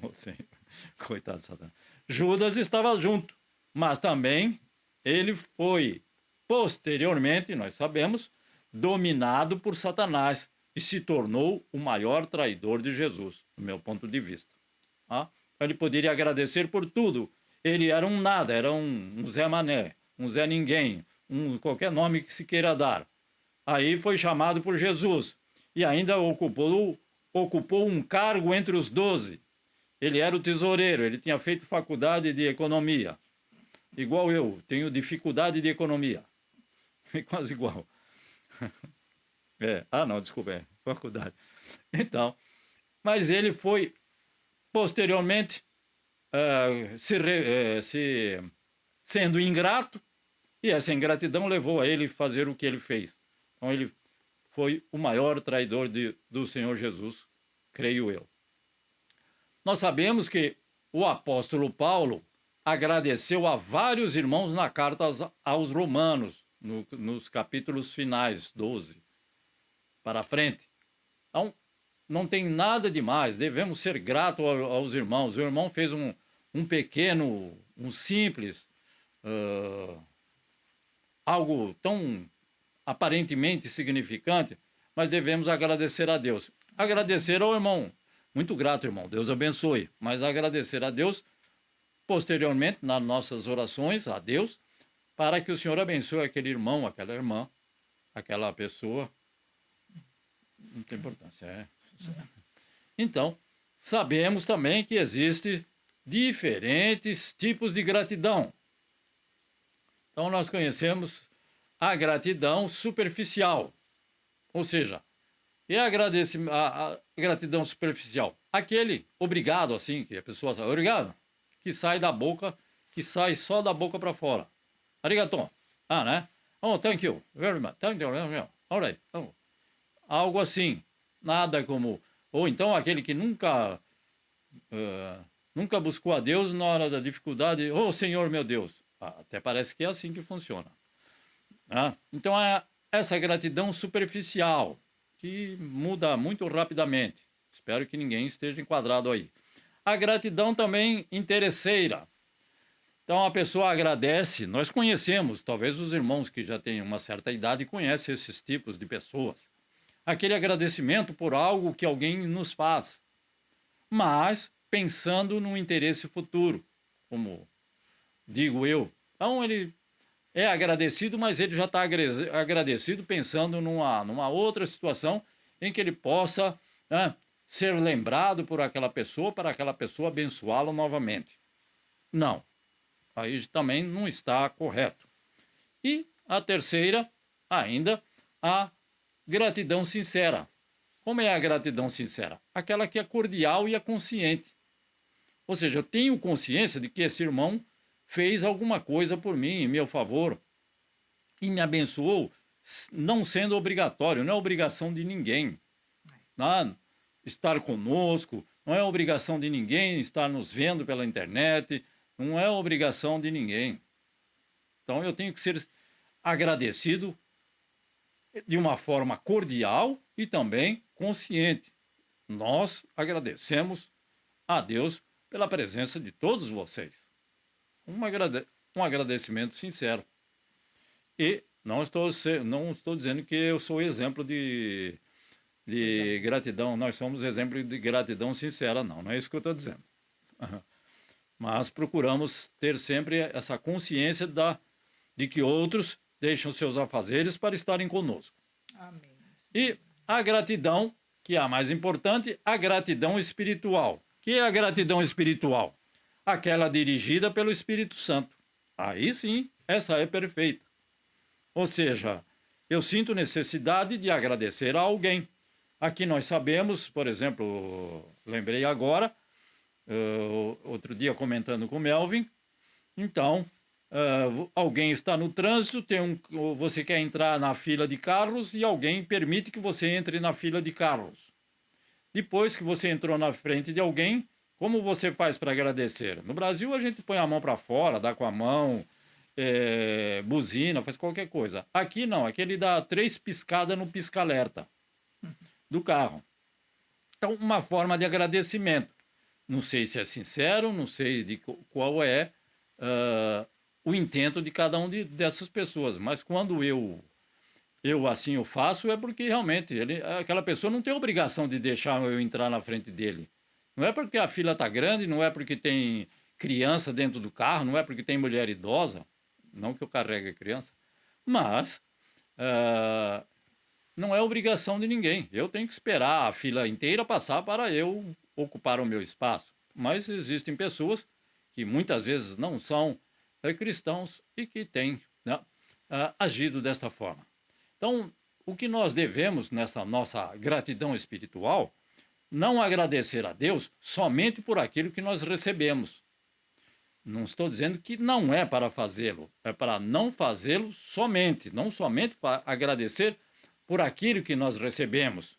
Oh, Senhor, coitado de Satanás. Judas estava junto, mas também ele foi, posteriormente, nós sabemos, dominado por Satanás e se tornou o maior traidor de Jesus, do meu ponto de vista. Tá? Ele poderia agradecer por tudo. Ele era um nada, era um Zé Mané, um Zé Ninguém, qualquer nome que se queira dar. Aí foi chamado por Jesus e ainda ocupou um cargo entre os 12. Ele era o tesoureiro, ele tinha feito faculdade de economia. Igual eu, tenho dificuldade de economia. É quase igual. Não, desculpa, faculdade. Então, mas ele foi, posteriormente, sendo ingrato, e essa ingratidão levou a ele fazer o que ele fez. Então, ele foi o maior traidor do Senhor Jesus, creio eu. Nós sabemos que o apóstolo Paulo agradeceu a vários irmãos na carta aos Romanos, nos capítulos finais, 12, para frente. Então, não tem nada demais, devemos ser gratos aos irmãos. O irmão fez um pequeno, um simples, algo tão aparentemente significante, mas devemos agradecer a Deus. Agradecer ao irmão. Muito grato, irmão. Deus abençoe. Mas agradecer a Deus, posteriormente, nas nossas orações a Deus, para que o Senhor abençoe aquele irmão, aquela irmã, aquela pessoa. Não tem importância, Então, sabemos também que existem diferentes tipos de gratidão. Então, nós conhecemos a gratidão superficial. Ou seja, e a gratidão superficial? Aquele obrigado, assim, que a pessoa fala, obrigado, que sai da boca, que sai só da boca para fora. Arigato. Né? Oh, thank you very much. Thank you. All right. Oh. Algo assim. Nada como... Ou então aquele que nunca buscou a Deus na hora da dificuldade. Oh, Senhor, meu Deus. Até parece que é assim que funciona. Então, essa gratidão superficial, que muda muito rapidamente. Espero que ninguém esteja enquadrado aí. A gratidão também interesseira. Então, a pessoa agradece. Nós conhecemos, talvez os irmãos que já têm uma certa idade conhecem esses tipos de pessoas. Aquele agradecimento por algo que alguém nos faz, mas pensando no interesse futuro, como digo eu. Então, ele é agradecido, mas ele já está agradecido pensando numa outra situação em que ele possa ser lembrado por aquela pessoa, para aquela pessoa abençoá-lo novamente. Não. Aí também não está correto. E a terceira, ainda, a gratidão sincera. Como é a gratidão sincera? Aquela que é cordial e é consciente. Ou seja, eu tenho consciência de que esse irmão fez alguma coisa por mim, em meu favor, e me abençoou, não sendo obrigatório, não é obrigação de ninguém. Estar conosco, não é obrigação de ninguém estar nos vendo pela internet, não é obrigação de ninguém. Então eu tenho que ser agradecido de uma forma cordial e também consciente. Nós agradecemos a Deus pela presença de todos vocês. Um agradecimento sincero. E não estou dizendo que eu sou exemplo de gratidão. Nós somos exemplo de gratidão sincera, não é isso que eu estou dizendo. Mas procuramos ter sempre essa consciência de que outros deixam seus afazeres para estarem conosco. Amém. E a gratidão, que é a mais importante, a gratidão espiritual. Que é a gratidão espiritual? Aquela dirigida pelo Espírito Santo. Aí sim, essa é perfeita. Ou seja, eu sinto necessidade de agradecer a alguém. Aqui nós sabemos, por exemplo, lembrei agora, outro dia comentando com o Melvin, então, alguém está no trânsito, você quer entrar na fila de carros e alguém permite que você entre na fila de carros. Depois que você entrou na frente de alguém, como você faz para agradecer? No Brasil, a gente põe a mão para fora, dá com a mão, buzina, faz qualquer coisa. Aqui não, aqui ele dá 3 piscadas no pisca-alerta do carro. Então, uma forma de agradecimento. Não sei se é sincero, não sei de qual é o intento de cada dessas pessoas, mas quando eu assim eu faço, é porque realmente aquela pessoa não tem obrigação de deixar eu entrar na frente dele. Não é porque a fila está grande, não é porque tem criança dentro do carro, não é porque tem mulher idosa, não que eu carregue a criança, mas não é obrigação de ninguém. Eu tenho que esperar a fila inteira passar para eu ocupar o meu espaço. Mas existem pessoas que muitas vezes não são cristãos e que têm, né, agido desta forma. Então, o que nós devemos nessa nossa gratidão espiritual, não agradecer a Deus somente por aquilo que nós recebemos. Não estou dizendo que não é para fazê-lo, é para não fazê-lo somente, não somente agradecer por aquilo que nós recebemos,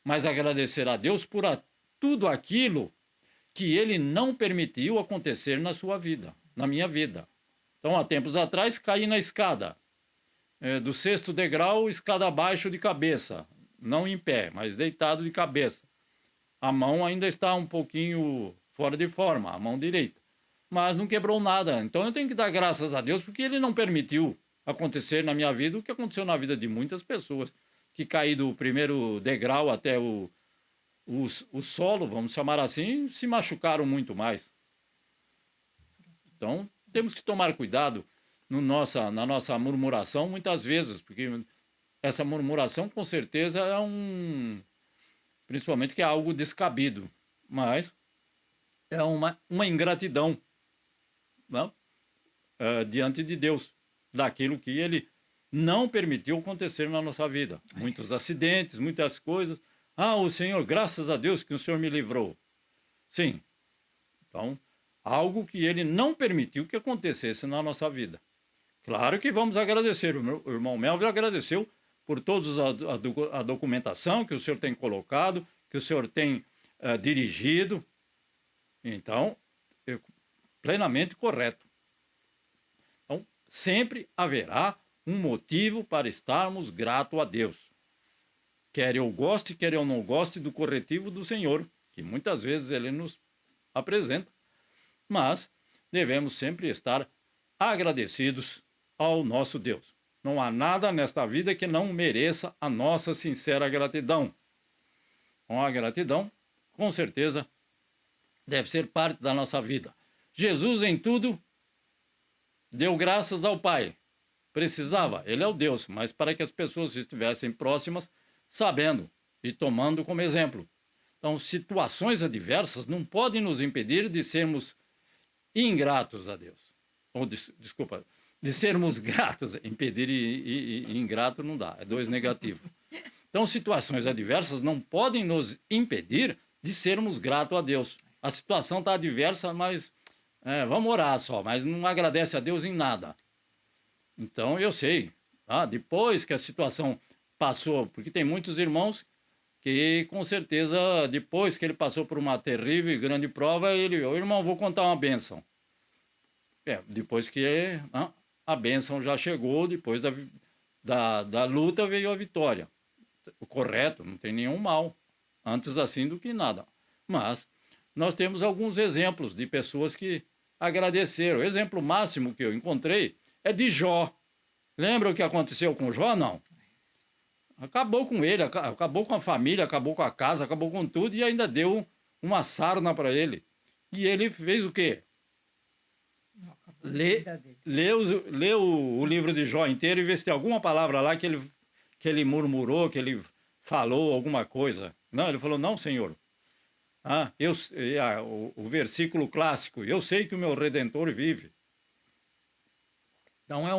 mas agradecer a Deus por tudo aquilo que Ele não permitiu acontecer na sua vida, na minha vida. Então, há tempos atrás, caí na escada. Do 6º degrau, escada abaixo de cabeça. Não em pé, mas deitado de cabeça. A mão ainda está um pouquinho fora de forma, a mão direita. Mas não quebrou nada. Então, eu tenho que dar graças a Deus porque Ele não permitiu acontecer na minha vida o que aconteceu na vida de muitas pessoas, que caí do 1º degrau até o solo, vamos chamar assim, se machucaram muito mais. Então, temos que tomar cuidado na nossa murmuração muitas vezes, porque essa murmuração com certeza principalmente que é algo descabido, mas é uma ingratidão, não? Diante de Deus, daquilo que Ele não permitiu acontecer na nossa vida. Muitos acidentes, muitas coisas. O Senhor, graças a Deus que o Senhor me livrou. Sim. Então, algo que Ele não permitiu que acontecesse na nossa vida. Claro que vamos agradecer. O irmão Melvin agradeceu por toda a documentação que o senhor tem colocado, que o senhor tem dirigido. Então, plenamente correto. Então, sempre haverá um motivo para estarmos gratos a Deus. Quer eu goste, quer eu não goste do corretivo do Senhor, que muitas vezes Ele nos apresenta, mas devemos sempre estar agradecidos ao nosso Deus. Não há nada nesta vida que não mereça a nossa sincera gratidão. Com a gratidão, com certeza, deve ser parte da nossa vida. Jesus, em tudo, deu graças ao Pai. Precisava, Ele é o Deus, mas para que as pessoas estivessem próximas, sabendo e tomando como exemplo. Então, situações adversas não podem nos impedir de sermos ingratos a Deus. Ou, desculpa, de sermos gratos. Impedir e ingrato não dá, é 2 negativos. Então, situações adversas não podem nos impedir de sermos gratos a Deus. A situação está adversa, mas vamos orar só, mas não agradece a Deus em nada. Então, eu sei, depois que a situação passou, porque tem muitos irmãos que, com certeza, depois que ele passou por uma terrível e grande prova, irmão, vou contar uma bênção. Depois que a bênção já chegou, depois da luta veio a vitória. O correto, não tem nenhum mal. Antes assim do que nada. Mas nós temos alguns exemplos de pessoas que agradeceram. O exemplo máximo que eu encontrei é de Jó. Lembra o que aconteceu com Jó? Não. Acabou com ele, acabou com a família, acabou com a casa, acabou com tudo e ainda deu uma sarna para ele. E ele fez o quê? Lê o livro de Jó inteiro e vê se tem alguma palavra lá que ele murmurou, que ele falou alguma coisa. Não, ele falou, não, Senhor. O versículo clássico, eu sei que o meu Redentor vive. Então é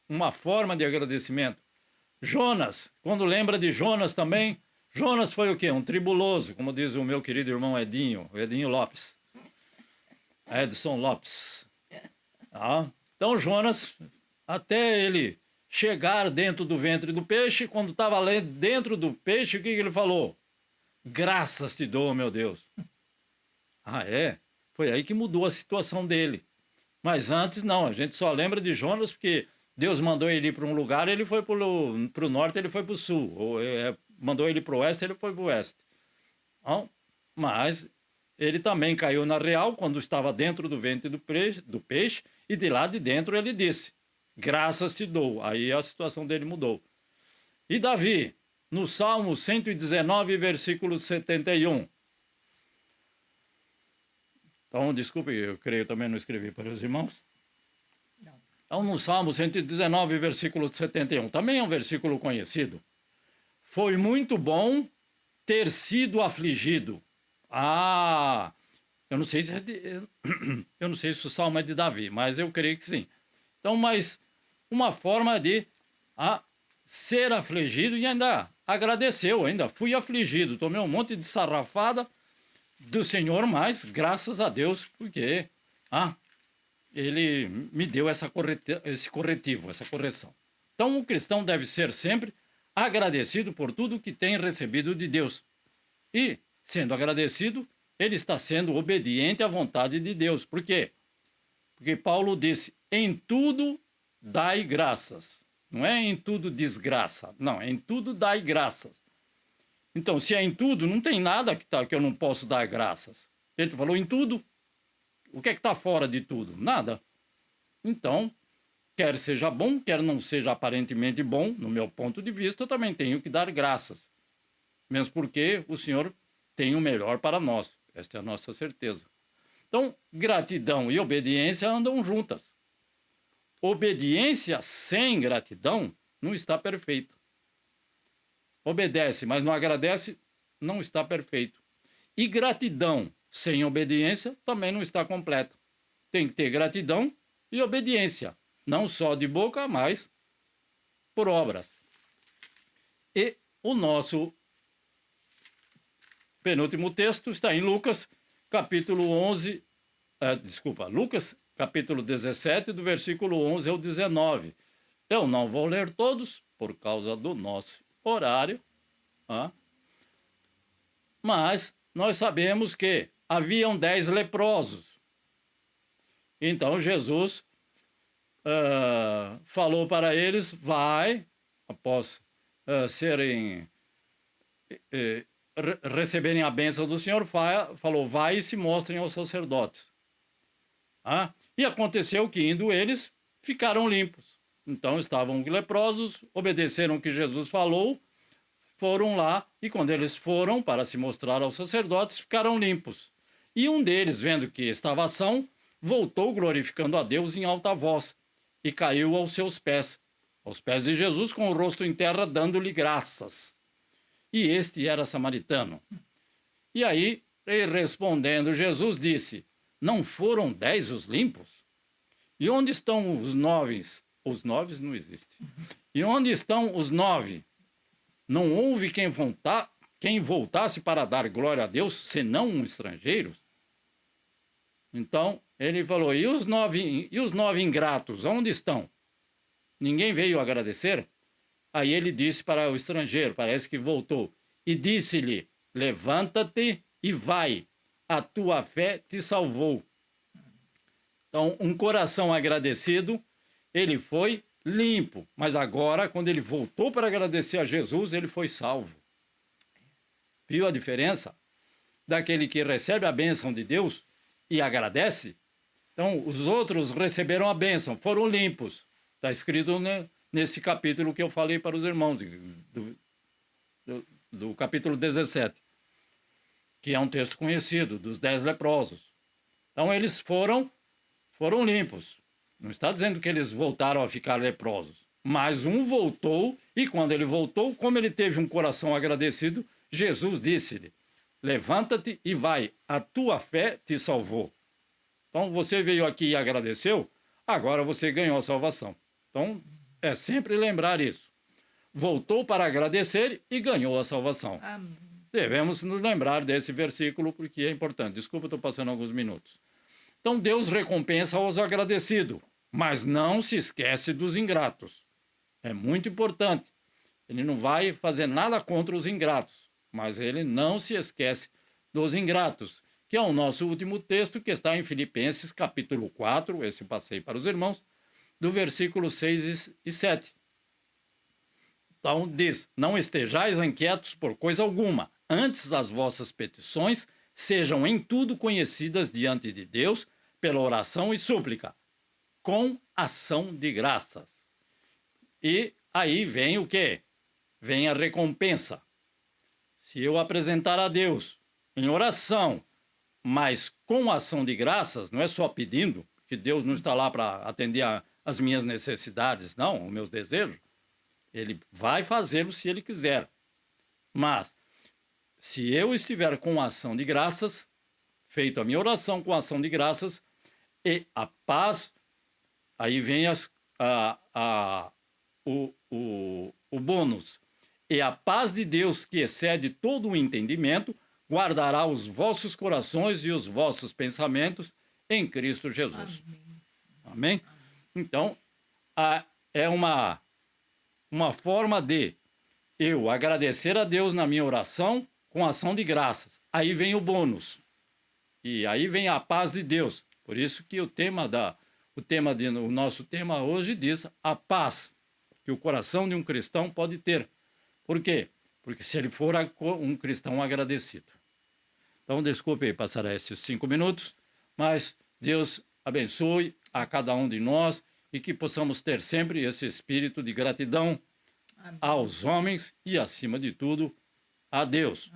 uma forma de agradecimento. Jonas, quando lembra de Jonas também, Jonas foi o quê? Um tribuloso, como diz o meu querido irmão Edinho Lopes. Edson Lopes. Então Jonas, até ele chegar dentro do ventre do peixe, quando estava lá dentro do peixe, o que ele falou? Graças te dou, meu Deus. Ah, é? Foi aí que mudou a situação dele. Mas antes, não. A gente só lembra de Jonas porque Deus mandou ele ir para um lugar, ele foi para o norte, ele foi para o sul. Ou mandou ele para o oeste, ele foi para o oeste. Então, mas ele também caiu na real quando estava dentro do ventre do peixe, e de lá de dentro ele disse, graças te dou. Aí a situação dele mudou. E Davi, no Salmo 119, versículo 71. Então, desculpe, eu creio também não escrevi para os irmãos. Não. Então, no Salmo 119, versículo 71, também é um versículo conhecido. Foi muito bom ter sido afligido. Ah, eu não sei se eu não sei se o Salmo é de Davi, mas eu creio que sim. Então, mas uma forma de ser afligido e ainda agradeceu, ainda fui afligido, tomei um monte de sarrafada do Senhor, mas graças a Deus, porque ele me deu esse corretivo, essa correção. Então, o cristão deve ser sempre agradecido por tudo que tem recebido de Deus. E, sendo agradecido, ele está sendo obediente à vontade de Deus. Por quê? Porque Paulo disse, em tudo dai graças. Não é em tudo desgraça. Não, em tudo dai graças. Então, se é em tudo, não tem nada que eu não posso dar graças. Ele falou em tudo. O que é que está fora de tudo? Nada. Então, quer seja bom, quer não seja aparentemente bom, no meu ponto de vista, eu também tenho que dar graças. Mesmo porque o Senhor tem o melhor para nós. Esta é a nossa certeza. Então, gratidão e obediência andam juntas. Obediência sem gratidão não está perfeita. Obedece, mas não agradece, não está perfeito. E gratidão sem obediência também não está completa. Tem que ter gratidão e obediência. Não só de boca, mas por obras. E o nosso penúltimo texto está em Lucas, capítulo 11, Lucas, capítulo 17, do versículo 11 ao 19. Eu não vou ler todos, por causa do nosso horário, mas nós sabemos que haviam 10 leprosos. Então Jesus falou para eles, após receberem a bênção do Senhor, falou, vai e se mostrem aos sacerdotes. E aconteceu que, indo eles, ficaram limpos. Então estavam leprosos, obedeceram o que Jesus falou, foram lá, e quando eles foram para se mostrar aos sacerdotes, ficaram limpos. E um deles, vendo que estava são, voltou glorificando a Deus em alta voz, e caiu aos pés de Jesus, com o rosto em terra, dando-lhe graças. E este era samaritano. E aí, respondendo, Jesus disse, não foram 10 os limpos? E onde estão os 9? Os 9 não existem. E onde estão os 9? Não houve quem voltasse para dar glória a Deus, senão um estrangeiro? Então, ele falou, e os 9 ingratos, onde estão? Ninguém veio agradecer? Aí ele disse para o estrangeiro, parece que voltou, e disse-lhe, levanta-te e vai, a tua fé te salvou. Então, um coração agradecido, ele foi limpo, mas agora, quando ele voltou para agradecer a Jesus, ele foi salvo. Viu a diferença? Daquele que recebe a bênção de Deus e agradece? Então, os outros receberam a bênção, foram limpos. Está escrito nesse capítulo que eu falei para os irmãos, do capítulo 17, que é um texto conhecido, dos 10 leprosos. Então, eles foram limpos. Não está dizendo que eles voltaram a ficar leprosos. Mas um voltou, e quando ele voltou, como ele teve um coração agradecido, Jesus disse-lhe, levanta-te e vai, a tua fé te salvou. Então, você veio aqui e agradeceu, agora você ganhou a salvação. Então, é sempre lembrar isso. Voltou para agradecer e ganhou a salvação. Amém. Devemos nos lembrar desse versículo, porque é importante. Desculpa, estou passando alguns minutos. Então, Deus recompensa os agradecidos. mas não se esquece dos ingratos. É muito importante. Ele não vai fazer nada contra os ingratos, mas ele não se esquece dos ingratos, que é o nosso último texto, que está em Filipenses, capítulo 4, esse eu passei para os irmãos, do versículo 6 e 7. Então diz: não estejais inquietos por coisa alguma, antes as vossas petições sejam em tudo conhecidas diante de Deus, pela oração e súplica, com ação de graças. E aí vem o quê? Vem a recompensa. Se eu apresentar a Deus em oração, mas com ação de graças, não é só pedindo, que Deus não está lá para atender as minhas necessidades, não, os meus desejos. Ele vai fazê-lo se ele quiser. Mas, se eu estiver com ação de graças, feito a minha oração com ação de graças, e a paz, aí vem o bônus. E a paz de Deus, que excede todo o entendimento, guardará os vossos corações e os vossos pensamentos em Cristo Jesus. Amém? Então, é uma forma de eu agradecer a Deus na minha oração com ação de graças. Aí vem o bônus. E aí vem a paz de Deus. Por isso que o nosso tema hoje diz a paz que o coração de um cristão pode ter. Por quê? Porque se ele for um cristão agradecido. Então, desculpe passar esses 5 minutos, mas Deus abençoe a cada um de nós e que possamos ter sempre esse espírito de gratidão aos homens e, acima de tudo, a Deus.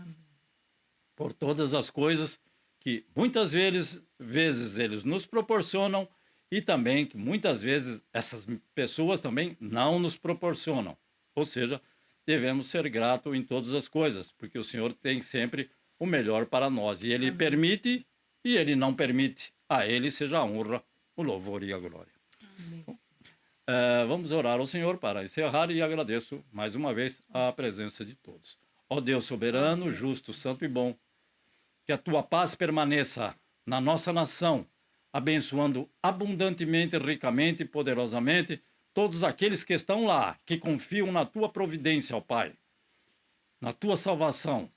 Por todas as coisas que muitas vezes eles nos proporcionam e também que muitas vezes essas pessoas também não nos proporcionam. Ou seja, devemos ser gratos em todas as coisas, porque o Senhor tem sempre o melhor para nós. E Ele permite e Ele não permite. A Ele seja a honra, o louvor e a glória. Então, vamos orar ao Senhor para encerrar e agradeço mais uma vez a presença de todos. Ó Deus soberano, justo, santo e bom, que a Tua paz permaneça na nossa nação, abençoando abundantemente, ricamente e poderosamente todos aqueles que estão lá, que confiam na Tua providência, ó Pai, na Tua salvação,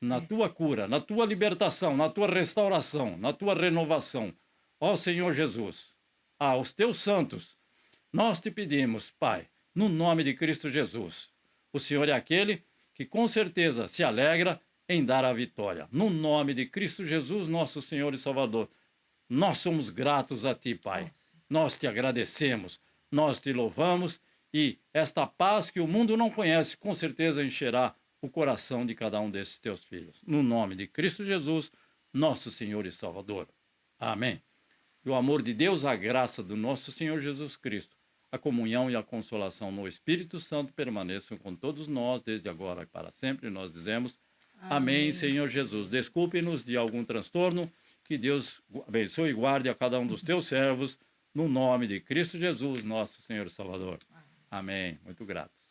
na Tua cura, na Tua libertação, na Tua restauração, na Tua renovação. Ó Senhor Jesus, aos Teus santos, nós te pedimos, Pai, no nome de Cristo Jesus. O Senhor é aquele que com certeza se alegra em dar a vitória. No nome de Cristo Jesus, nosso Senhor e Salvador, nós somos gratos a Ti, Pai. Nós te agradecemos, nós te louvamos e esta paz que o mundo não conhece, com certeza encherá o coração de cada um desses Teus filhos. No nome de Cristo Jesus, nosso Senhor e Salvador. Amém. E o amor de Deus, a graça do nosso Senhor Jesus Cristo, a comunhão e a consolação no Espírito Santo permaneçam com todos nós, desde agora e para sempre. Nós dizemos amém, Senhor Jesus. Desculpe-nos de algum transtorno. Que Deus abençoe e guarde a cada um dos teus servos, no nome de Cristo Jesus, nosso Senhor e Salvador. Amém. Muito grato.